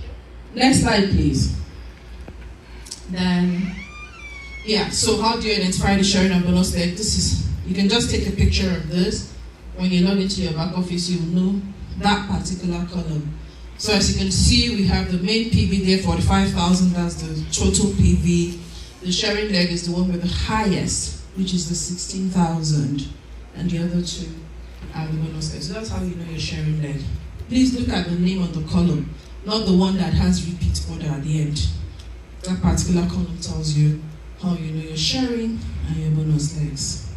Next slide, please. Then, yeah, so how do you identify the sharing and bonus leg? This is, you can just take a picture of this. When you log into your back office, you will know that particular column. So as you can see, we have the main PV there, 45,000, that's the total PV. The sharing leg is the one with the highest, which is the 16,000, and the other 2 are the bonus leg. So that's how you know your sharing leg. Please look at the name on the column, not the one that has repeat order at the end. That particular column tells you how you know your sharing and your bonus legs.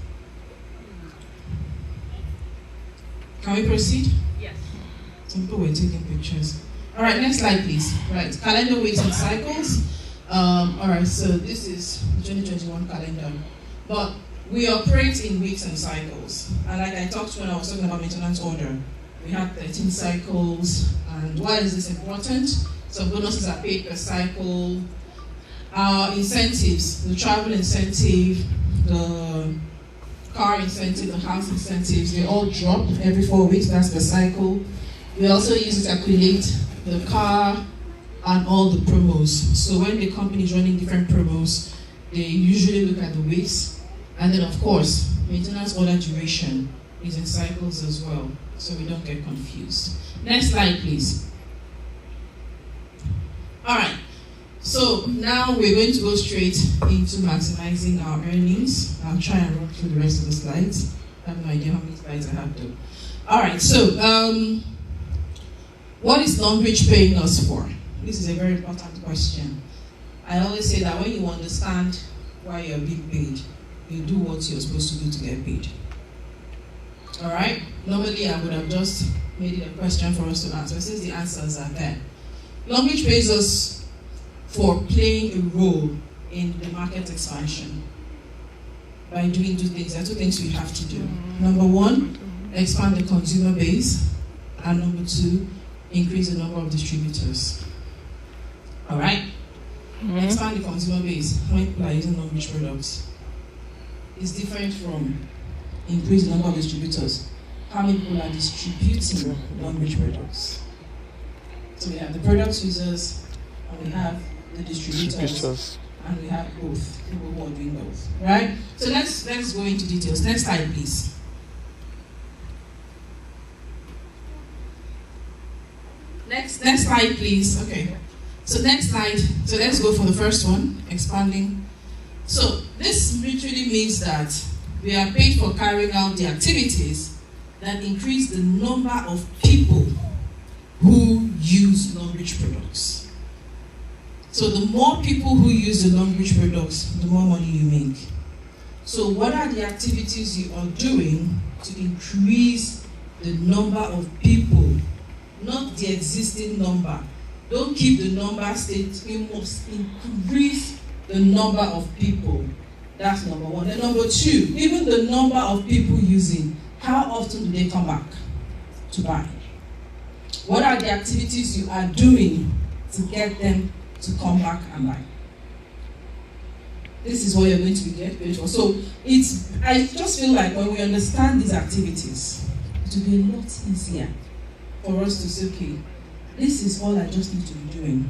Can we proceed? Yes. Some people were taking pictures. All right, next slide, please. Right, calendar weeks and cycles. All right, so this is the 2021 calendar. But we operate in weeks and cycles. And like I talked when I was talking about maintenance order, we have 13 cycles. And why is this important? Some bonuses are paid per cycle. Our incentives, the travel incentive, the car incentive, the house incentives, they all drop every 4 weeks. That's the cycle. We also use it to calculate the car and all the promos. So when the company is running different promos, they usually look at the weeks. And then of course, maintenance order duration is in cycles as well, so we don't get confused. Next slide, please. All right. So now we're going to go straight into maximizing our earnings. I'll try and run through the rest of the slides. I have no idea how many slides I have though. All right, so what is Longrich paying us for? This is a very important question. I always say that when you understand why you're being paid, you do what you're supposed to do to get paid. All right? Normally, I would have just made it a question for us to answer, since the answers are there. Longrich pays us for playing a role in the market expansion by doing two things. There are two things we have to do. Number one, expand the consumer base, and number two, increase the number of distributors. All right? Expand the consumer base. How many people are using Longrich products? It's different from increase the number of distributors. How many people are distributing Longrich products? So we have the product users, and we have the distributors, and we have both people who are doing both. Right? So let's go into details. Next slide, please. Next slide, please. Okay. So next slide. So let's go for the first one, expanding. So this literally means that we are paid for carrying out the activities that increase the number of people who use Longrich products. So the more people who use the Longrich products, the more money you make. So what are the activities you are doing to increase the number of people, not the existing number? Don't keep the number state. We must increase the number of people. That's number one. And number two, even the number of people using, how often do they come back to buy? What are the activities you are doing to get them to come back and buy? This is what you're going to be getting paid for. So I just feel like when we understand these activities, it will be a lot easier for us to say, okay, this is all I just need to be doing,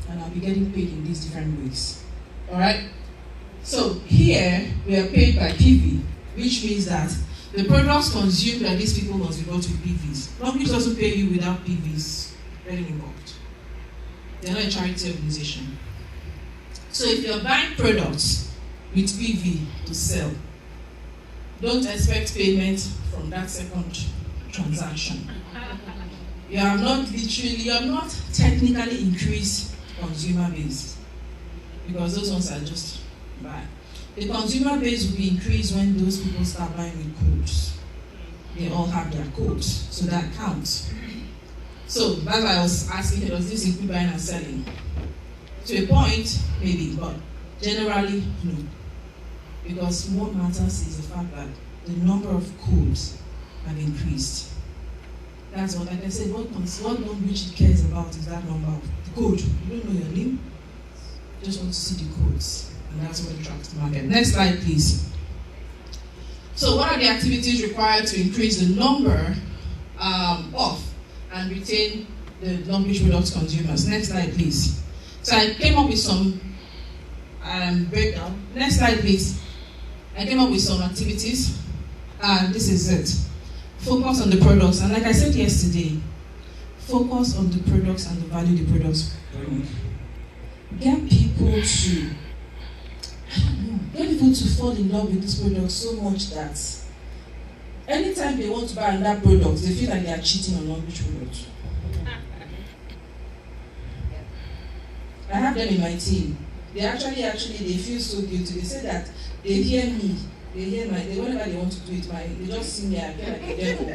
and I'll be getting paid in these different ways. All right? So here, we are paid by PV, which means that the products consumed by these people must be bought with PVs. Longrich doesn't pay you without PVs getting involved. They're not a charity organization. So if you're buying products with PV to sell, don't expect payment from that second transaction. You have not technically increased consumer base, because those ones are just bad. The consumer base will be increased when those people start buying with codes. They all have their codes, so that counts. So that's why I was asking, does this include buying and selling? To a point, maybe, but generally, no. Because what matters is the fact that the number of codes have increased. That's what, like I said, what Longrich cares about is that number of the code. You don't know your name, you just want to see the codes. And that's what attracts the market. Next slide, please. So what are the activities required to increase the number of and retain the Longrich products consumers? Next slide, please. So I came up with some breakdown. Next slide, please. I came up with some activities, and this is it. Focus on the products, and like I said yesterday, focus on the products and the value the products bring. Get people to fall in love with this product so much that anytime they want to buy another product, they feel like they are cheating on Longrich products. I have them in my team. They actually they feel so guilty. They say that they hear me. Whenever they want to do it, they just see me, I feel like a devil.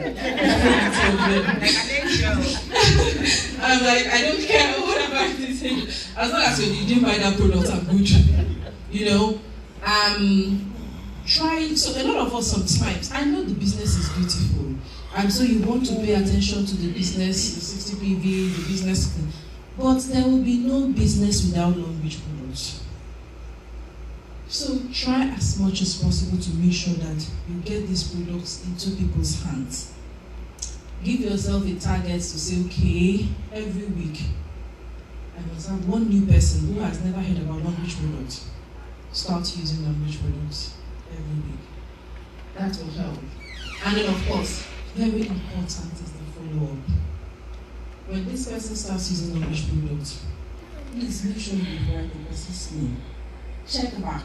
I'm like, I don't care, whatever it is. As long as you didn't buy that product, I'm good. You know? So a lot of us sometimes, I know the business is beautiful. And so you want to pay attention to the business, the 60 PV, the business. But there will be no business without Longrich products. So try as much as possible to make sure that you get these products into people's hands. Give yourself a target to say, okay, every week I must have one new person who has never heard about Longrich products. Start using Longrich products every week. That will help. And then of course, very important is the follow-up. When this person starts using Longrich products, please make sure you write the person's name. Check back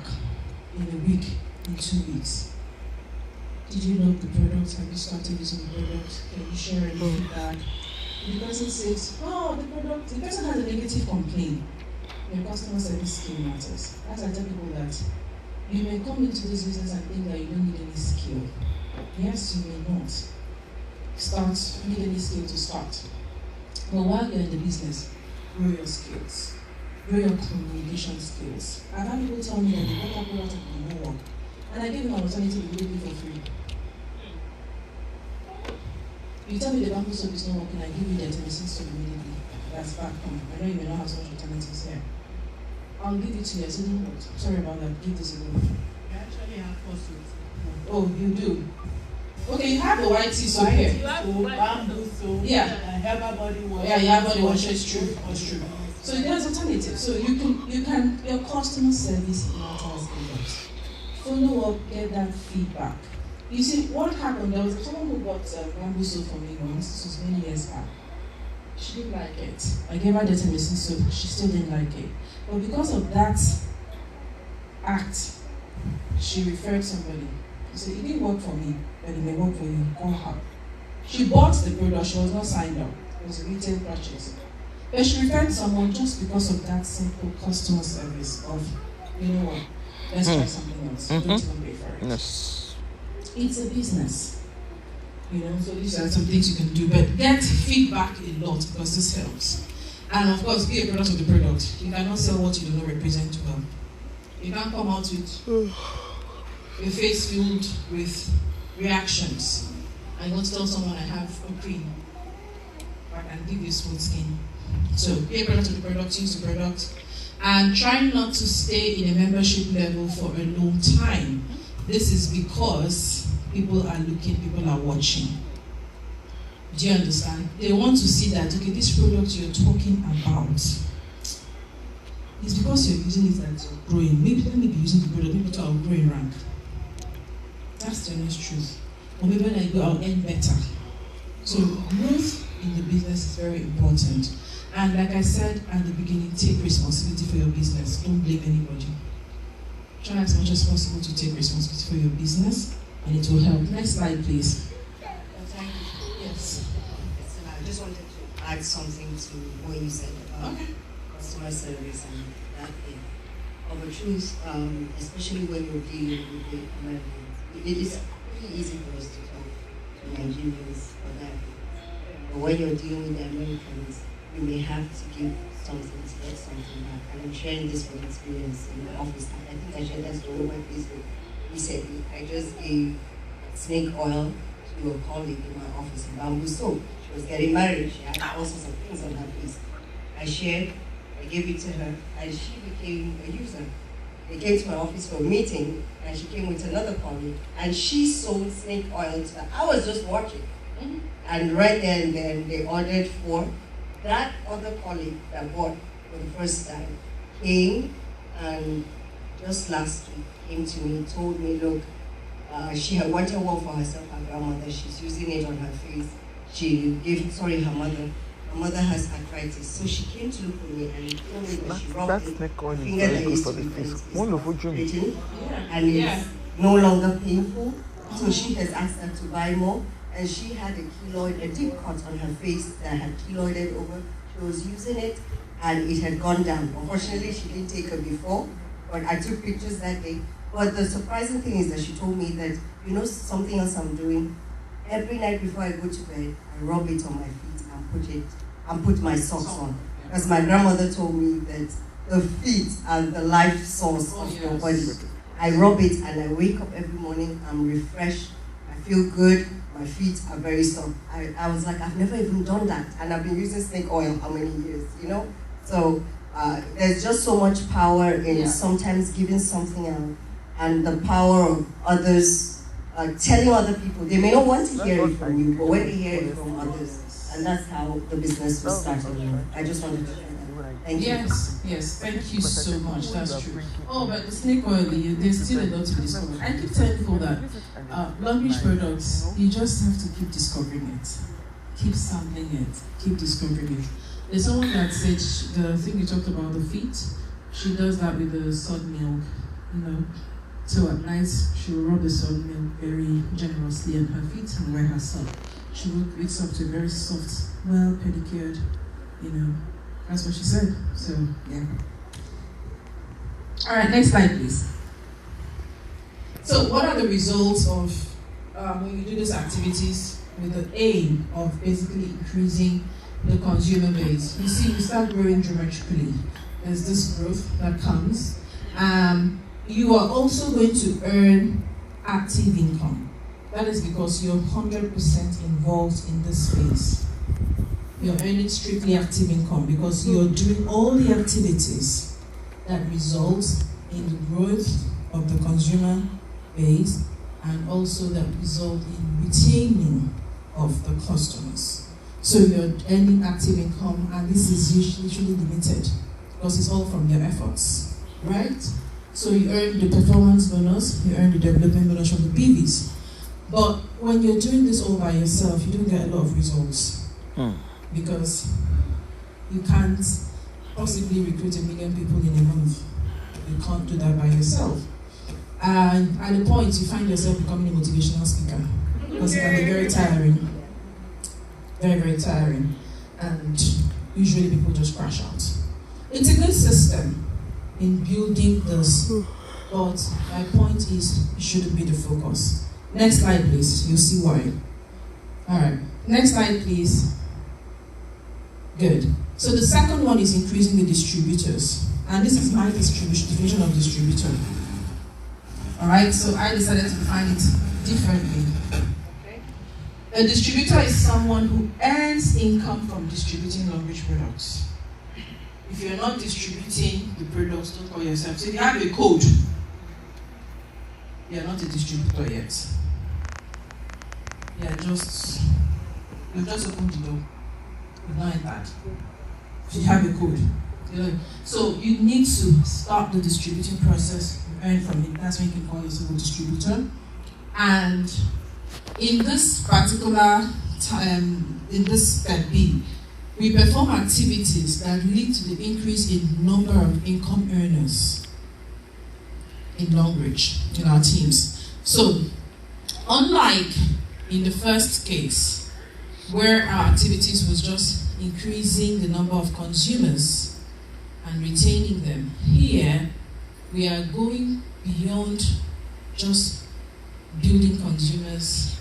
in a week, in 2 weeks. Did you love the product? Have you started using the product? Can you share any feedback? The person says, oh, the person has a negative complaint. Your customer service skill matters. As I tell people that you may come into this business and think that you don't need any skill. Yes, you may not. You need any skill to start. But while you're in the business, grow your skills. Grow your communication skills. I've had people tell me that they got that product and they don't work. And I give them an alternative immediately for free. You tell me the bamboo soap is not working, I give you the artemisinin soap immediately. That's back home. I know you may not have so much alternatives here. I'll give it to you. I said, no, sorry about that. Give this a go. We actually have 4 soaps. Oh, you do? Okay, you have the white tea soap here. Bamboo soap, Yeah. herbal body wash. Yeah, you have body wash. It's true. It's true. So there's alternative. So you can your customer service matters a lot. Follow up, get that feedback. You see, what happened, there was someone who bought bamboo soap from me once, this was many years back. She didn't like it. I gave her the artemisinin soap, she still didn't like it. But because of that act, she referred somebody. She said, it didn't work for me, but it may work for you, call her. She bought the product, she was not signed up. It was a retail purchase. But she referred someone just because of that simple customer service of, you know what, let's try something else. Don't even pay for it. Yes. It's a business, you know, so these are some things you can do, but get feedback a lot because this helps. And of course, be a product of the product. You cannot sell what you do not represent well. You can't come out with your face filled with reactions. I want to tell someone I have a cream, but I can give you smooth skin. So be a product of the product, use the product, and try not to stay in a membership level for a long time. This is because people are looking, people are watching. Do you understand? They want to see that, okay, this product you're talking about is because you're using it that you're growing. Maybe let me be using the product, maybe I'll grow in rank. That's the honest truth. Or maybe when I go, I'll earn better. So growth in the business is very important. And like I said at the beginning, take responsibility for your business. Don't blame anybody. Try as much as possible to take responsibility for your business, and it will help. Next slide, please. Thank you. Yes. I just wanted to add something to what you said about customer service and that thing. Of the truth, especially when you're dealing with the Americans, it is pretty easy for us to talk to Nigerians or that. But when you're dealing with the Americans, you may have to give something to get something back. And I'm sharing this from experience in my office. I think I shared that story on my Facebook recently. I just gave snake oil to a colleague in my office in bamboo soap. She was getting married. She had all sorts of things on her face. I shared, I gave it to her, and she became a user. They came to my office for a meeting, and she came with another colleague, and she sold snake oil to her. I was just watching. And right there and then, they ordered 4. That other colleague that bought for the first time came and just last week came to me, told me, look, she had wanted one for herself, her grandmother. She's using it on her face. She gave, her mother. Her mother has arthritis. So she came to look for me and told me that she rubbed it. Snake oil is Finger very that good used for to the be face. it's Wonderful drink. written, and it's no longer painful. So she has asked her to buy more. And she had a keloid, a deep cut on her face that had keloided over. She was using it, and it had gone down. Unfortunately, she didn't take her before, but I took pictures that day. But the surprising thing is that she told me that, you know, something else I'm doing. Every night before I go to bed, I rub it on my feet and put my socks on. Because my grandmother told me that the feet are the life source of your body. I rub it and I wake up every morning, I'm refreshed, I feel good. My feet are very soft. I was like, I've never even done that. And I've been using snake oil how many years, you know? So there's just so much power in sometimes giving something out, and the power of others telling other people. They may not want to hear it from you, but when they hear it from others, and that's how the business was started. I just wanted to share that. Thank you. Yes, thank you so much. That's true. Oh, but the snake oil, there's still a lot to discover. I keep telling people that Longrich products, you just have to keep discovering it. Keep sampling it. Keep discovering it. There's someone that said, the thing you talked about, the feet, she does that with the sod milk, you know. So at night, she will rub the sod milk very generously on her feet and wear her sock. She wakes up to very soft, well pedicured, you know. That's what she said. So, yeah. All right, next slide, please. So, what are the results of when you do these activities with the aim of basically increasing the consumer base? You see, you start growing dramatically. There's this growth that comes. You are also going to earn active income. That is because you're 100% involved in this space. You're earning strictly active income because you're doing all the activities that result in the growth of the consumer base and also that result in retaining of the customers. So you're earning active income, and this is usually limited because it's all from your efforts, right? So you earn the performance bonus, you earn the development bonus from the PVs. But when you're doing this all by yourself, you don't get a lot of results. Because you can't possibly recruit 1 million people in a month. You can't do that by yourself. And at a point, you find yourself becoming a motivational speaker. Because it can be very tiring. Very, very tiring. And usually people just crash out. It's a good system in building this. But my point is, it shouldn't be the focus. Next slide, please. You'll see why. Alright. Next slide, please. Good. So the second one is increasing the distributors. And this is my definition of distributor. Alright, so I decided to define it differently. Okay. A distributor is someone who earns income from distributing Longrich products. If you're not distributing the products, don't call yourself. So if you have a code, you're not a distributor yet. You've just opened the door. Not that. If you have a code. So you need to start the distributing process and earn from it. That's when you can call yourself a distributor. And in this particular time, in this step B, we perform activities that lead to the increase in number of income earners in Longrich, in our teams. So, unlike in the first case, where our activities was just increasing the number of consumers and retaining them, here we are going beyond just building consumers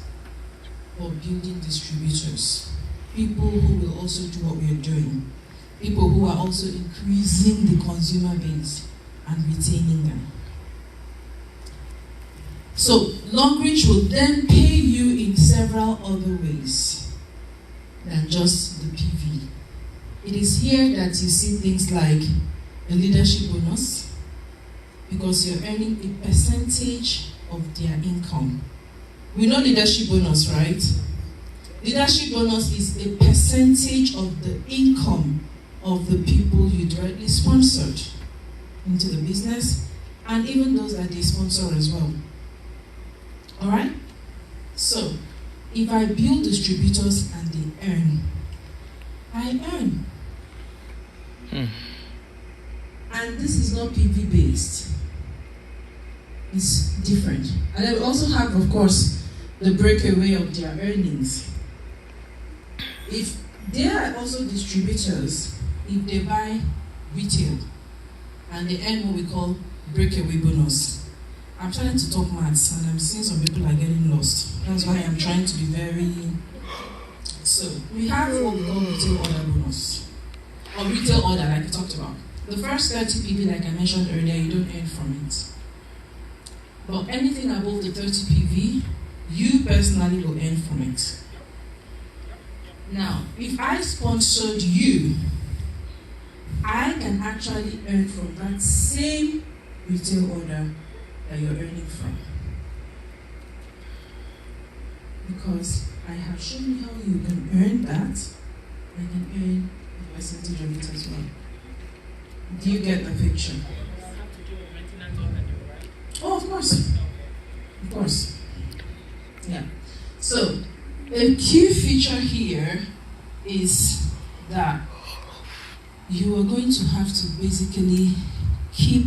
or building distributors. People who will also do what we are doing. People who are also increasing the consumer base and retaining them. So Longrich will then pay you in several other ways than just the PV. It is here that you see things like a leadership bonus, because you're earning a percentage of their income. We know leadership bonus, right? Leadership bonus is a percentage of the income of the people you directly sponsored into the business, and even those that they sponsor as well. Alright? So, if I build distributors and they earn, I earn. And this is not PV based. It's different. And then we also have, of course, the breakaway of their earnings. If they are also distributors, if they buy retail and they earn what we call breakaway bonus. I'm trying to talk maths and I'm seeing some people are getting lost. That's why I'm trying to be very... So, we have what we call retail order bonus. Or retail order, like we talked about. The first 30 PV, like I mentioned earlier, you don't earn from it. But anything above the 30 PV, you personally will earn from it. Now, if I sponsored you, I can actually earn from that same retail order that you're earning from. Because I have shown you how you can earn that, I can earn a percentage of it as well. Do you get the picture? Oh, of course. Of course. Yeah. So, a key feature here is that you are going to have to basically keep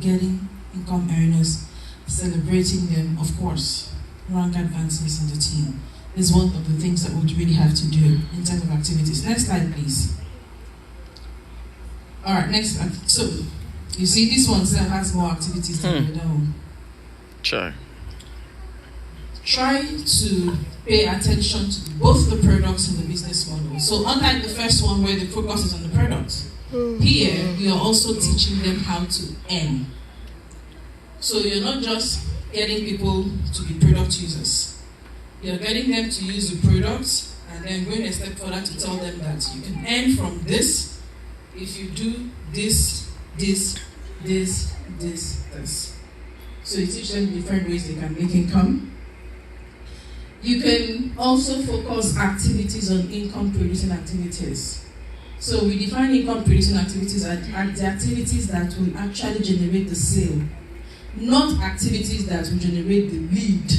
getting income earners, celebrating them, of course. Rank advances in the team is one of the things that we really have to do in terms of activities. Next slide, please. All right, next slide. So, you see, this one still has more activities than the other one. Sure. Try to pay attention to both the products and the business model. So, unlike the first one where the focus is on the product, here you are also teaching them how to earn. So, you're not just getting people to be product users. You're getting them to use the products and then going a step further to tell them that you can earn from this if you do this, this, this, this, this. So you teach them different ways they can make income. You can also focus activities on income producing activities. So we define income producing activities as the activities that will actually generate the sale, not activities that will generate the lead.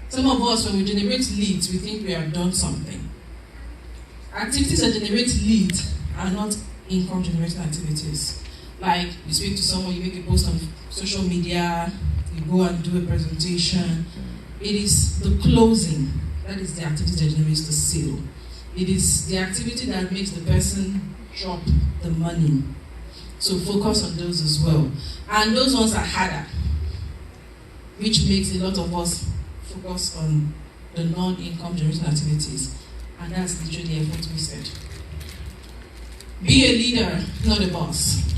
Some of us, when we generate leads, we think we have done something. Activities that generate lead are not income generating activities. Like you speak to someone, you make a post on social media, you go and do a presentation. It is the closing that is the activity that generates the sale. It is the activity that makes the person drop the money. So focus on those as well. And those ones are harder, which makes a lot of us focus on the non-income generating activities. And that's literally what we said. Be a leader, not a boss.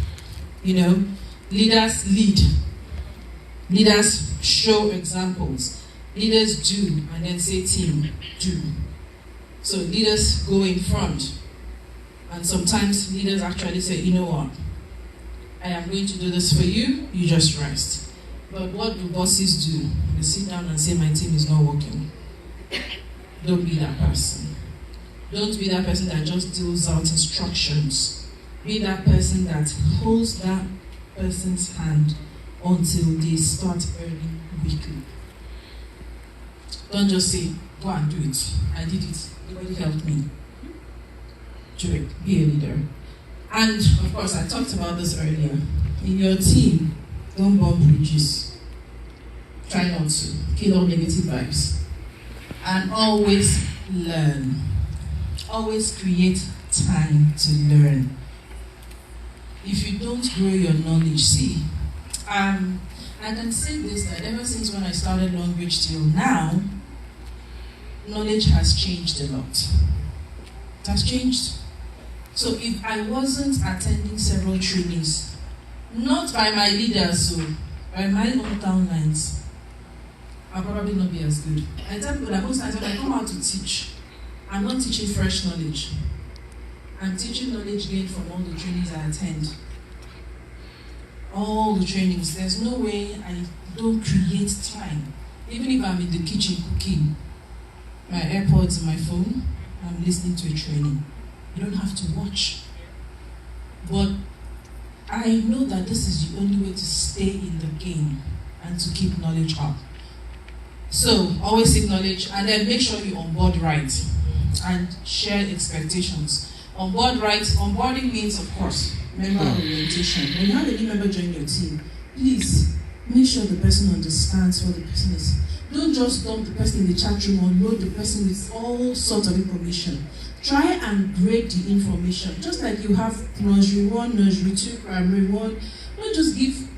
You know, leaders lead. Leaders show examples. Leaders do, and then say team, do. So leaders go in front. And sometimes leaders actually say, you know what? I am going to do this for you, you just rest. But what do bosses do? They sit down and say, my team is not working. Don't be that person. Don't be that person that just deals out instructions. Be that person that holds that person's hand until they start earning weekly. Don't just say, go and do it. I did it. Nobody helped me. Do it. Be a leader. And of course, I talked about this earlier. In your team, don't burn bridges. Try not to. Kill all negative vibes. And always learn. Always create time to learn. If you don't grow your knowledge, see, I can say this, that ever since when I started Longrich till now, knowledge has changed a lot. It has changed. So if I wasn't attending several trainings, not by my leaders, so by my own downlines, I'll probably not be as good. I tell people that most times when I come out to teach, I'm not teaching fresh knowledge. I'm teaching knowledge gained from all the trainings I attend. All the trainings. There's no way I don't create time. Even if I'm in the kitchen cooking, my AirPods and my phone, I'm listening to a training. You don't have to watch. But I know that this is the only way to stay in the game and to keep knowledge up. So always seek knowledge and then make sure you onboard right and share expectations. Onboard right, onboarding means, of course, member orientation. When you have a new member join your team, please make sure the person understands what the person is. Don't just dump the person in the chat room or load the person with all sorts of information. Try and break the information. Just like you have nursery 1, nursery 2, primary 1. Don't just give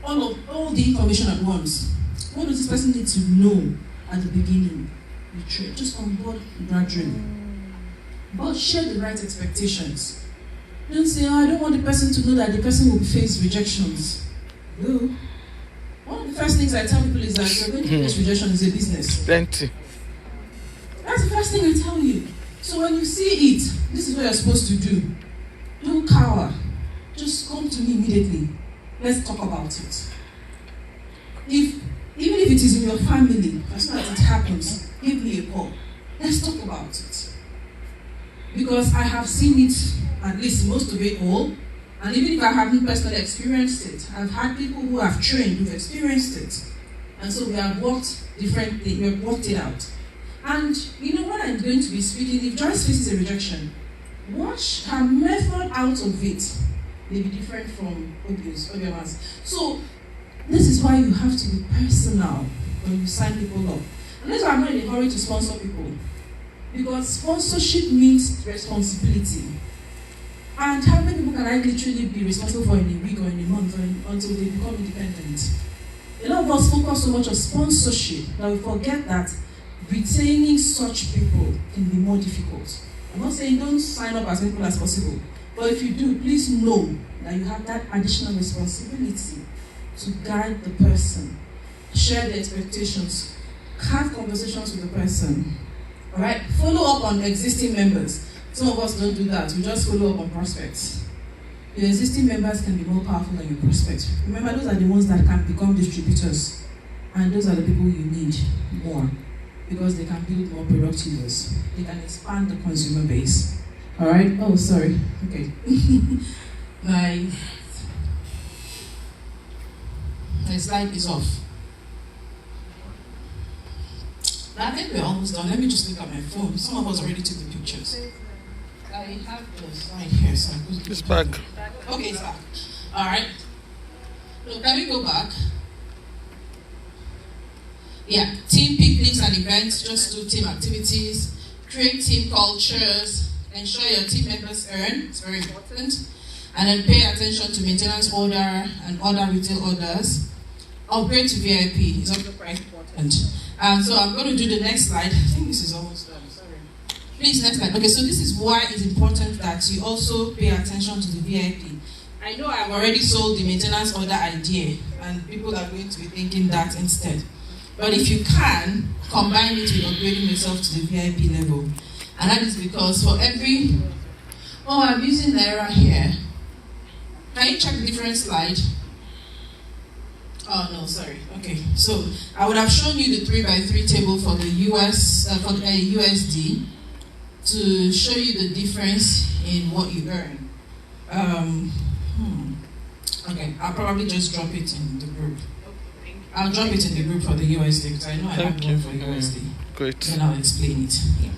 all the information at once. What does this person need to know at the beginning? Just onboard gradually. But share the right expectations. Don't say, I don't want the person to know that the person will face rejections. No. One of the first things I tell people is that you're going to face rejection is a business. Plenty. That's the first thing I tell you. So when you see it, this is what you're supposed to do. Don't cower. Just come to me immediately. Let's talk about it. Even if it is in your family, as soon as it happens, give me a call. Let's talk about it. Because I have seen it, at least most of it all, and even if I haven't personally experienced it, I've had people who have trained, who've experienced it. And so we have worked differently, we have worked it out. And when I'm going to be speaking, if Joyce faces a rejection, watch her method out of it may be different from Obiama's. So this is why you have to be personal when you sign people up. And that's why I'm not in a hurry to sponsor people. Because sponsorship means responsibility. And how many people can I literally be responsible for in a week or in a month until they become independent? A lot of us focus so much on sponsorship that we forget that retaining such people can be more difficult. I'm not saying don't sign up as many people as possible, but if you do, please know that you have that additional responsibility to guide the person, share the expectations, have conversations with the person. All right, follow up on existing members. Some of us don't do that. We just follow up on prospects. Your existing members can be more powerful than your prospects. Remember, those are the ones that can become distributors, and those are the people you need more because they can build more product users. They can expand the consumer base. All right. Oh, sorry. Okay. my slide is off. I think we're almost done. Let me just look at my phone. Some of us already took the pictures. I have the slide here, so I'm going to It's back. Okay, it's back. All right. So can we go back? Yeah, team picnics and events, just do team activities, create team cultures, ensure your team members earn, it's very important, and then pay attention to maintenance order and other retail orders. Upgrade to VIP is also quite important. So I'm going to do the next slide. I think this is almost done. Sorry. Please, next slide. Okay, so this is why it's important that you also pay attention to the VIP. I know I've already sold the maintenance order idea, and people are going to be thinking that instead. But if you can, combine it with upgrading yourself to the VIP level. And that is because for every... Oh, I'm using Naira here. Can you check the different slide? Oh, no, sorry. Okay. So I would have shown you the 3x3 table for the USD to show you the difference in what you earn. Okay, I'll probably just drop it in the group. I'll drop it in the group for the USD because I know I have one for USD. Great. Then I'll explain it. Yeah.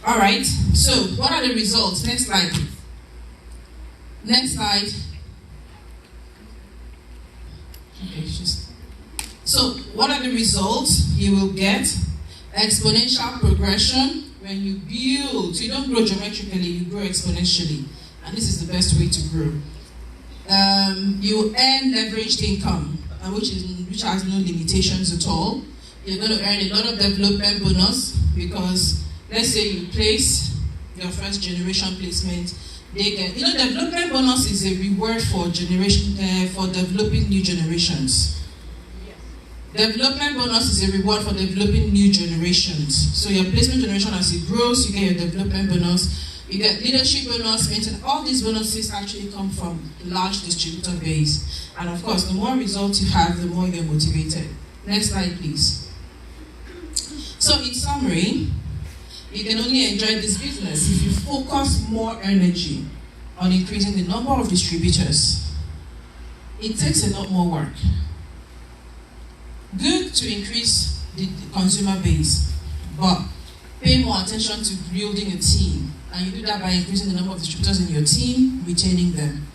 All right. So what are the results? Next slide, please. Next slide. Okay, so what are the results you will get? Exponential progression. When you build, so you don't grow geometrically, you grow exponentially. And this is the best way to grow. You earn leveraged income, which has no limitations at all. You're going to earn a lot of development bonus because let's say you place your first generation placement. They get, development bonus is a reward for developing new generations. Yes. Development bonus is a reward for developing new generations. So your placement generation, as it grows, you get your development bonus. You get leadership bonus, maintenance. All these bonuses actually come from the large distributor base. And of course, the more results you have, the more you're motivated. Next slide, please. So in summary, you can only enjoy this business if you focus more energy on increasing the number of distributors. It takes a lot more work. Good to increase the consumer base, but pay more attention to building a team. And you do that by increasing the number of distributors in your team, retaining them.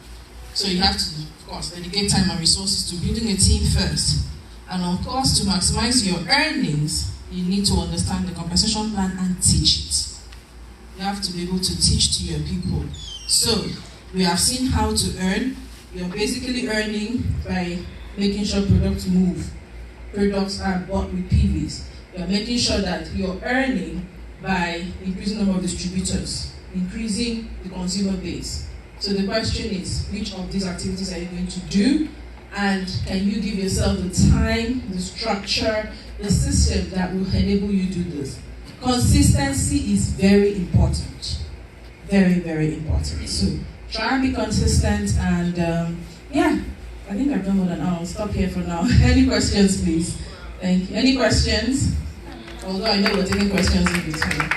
So you have to, of course, dedicate time and resources to building a team first. And of course, to maximize your earnings, you need to understand the compensation plan and teach it. You have to be able to teach to your people. So, we have seen how to earn. You're basically earning by making sure products move. Products are bought with PVs. You're making sure that you're earning by increasing the number of distributors, increasing the consumer base. So the question is, which of these activities are you going to do? And can you give yourself the time, the structure, the system that will enable you to do this? Consistency is very important. Very, very important. So try and be consistent, and yeah, I think I've done more than I'll stop here for now. Any questions, please? Thank you. Any questions? Although I know we're taking questions in between.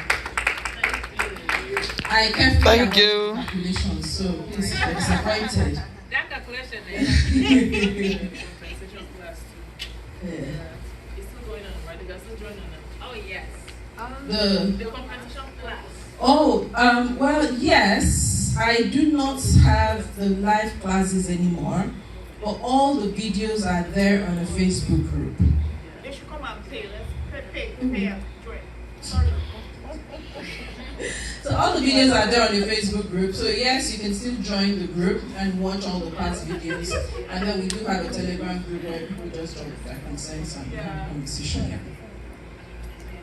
I kept Thank you. Calculations, so please, I'm disappointed. That calculation Yeah. compensation class too. It's still going on, right? They're still joining on. Oh yes. The compensation class. Oh, well, yes, I do not have the live classes anymore, but all the videos are there on a Facebook group. They should come and pay. Let's pay and join. Sorry. So all the videos are there on the Facebook group. So yes, you can still join the group and watch all the past videos. And then we do have a Telegram group where people just drop their concerns and have a conversation here.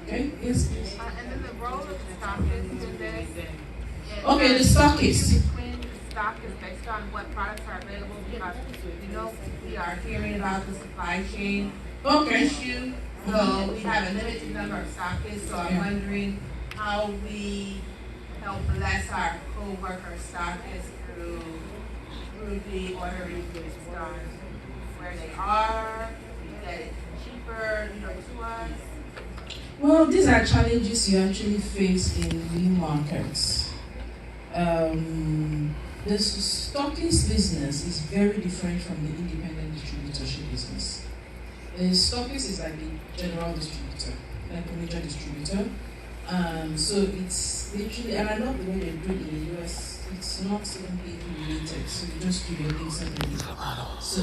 Okay, yes, please. And then the role of the stockist in this. Okay, the stockist. Between the stock is based on what products are available, because we are hearing about the supply chain issue. So we have a limited number of stockists. So I'm wondering how we help bless our co-worker stockists through the ordering based on where they are, that it's cheaper, to us. Well, these are challenges you actually face in new markets. The stockist business is very different from the independent distributorship business. The stockist is like the general distributor, like a major distributor. So it's literally, and I love the way they do it in the US. It's not simply related, so you just do your thing separately. So,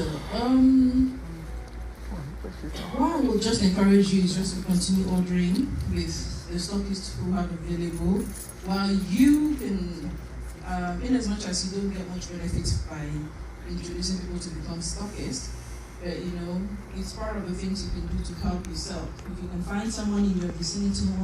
what I will just encourage you is just to continue ordering with the stockists who have available, while you can, in as much as you don't get much benefit by introducing people to become stockists, but it's part of the things you can do to help yourself. If you can find someone in your vicinity who wants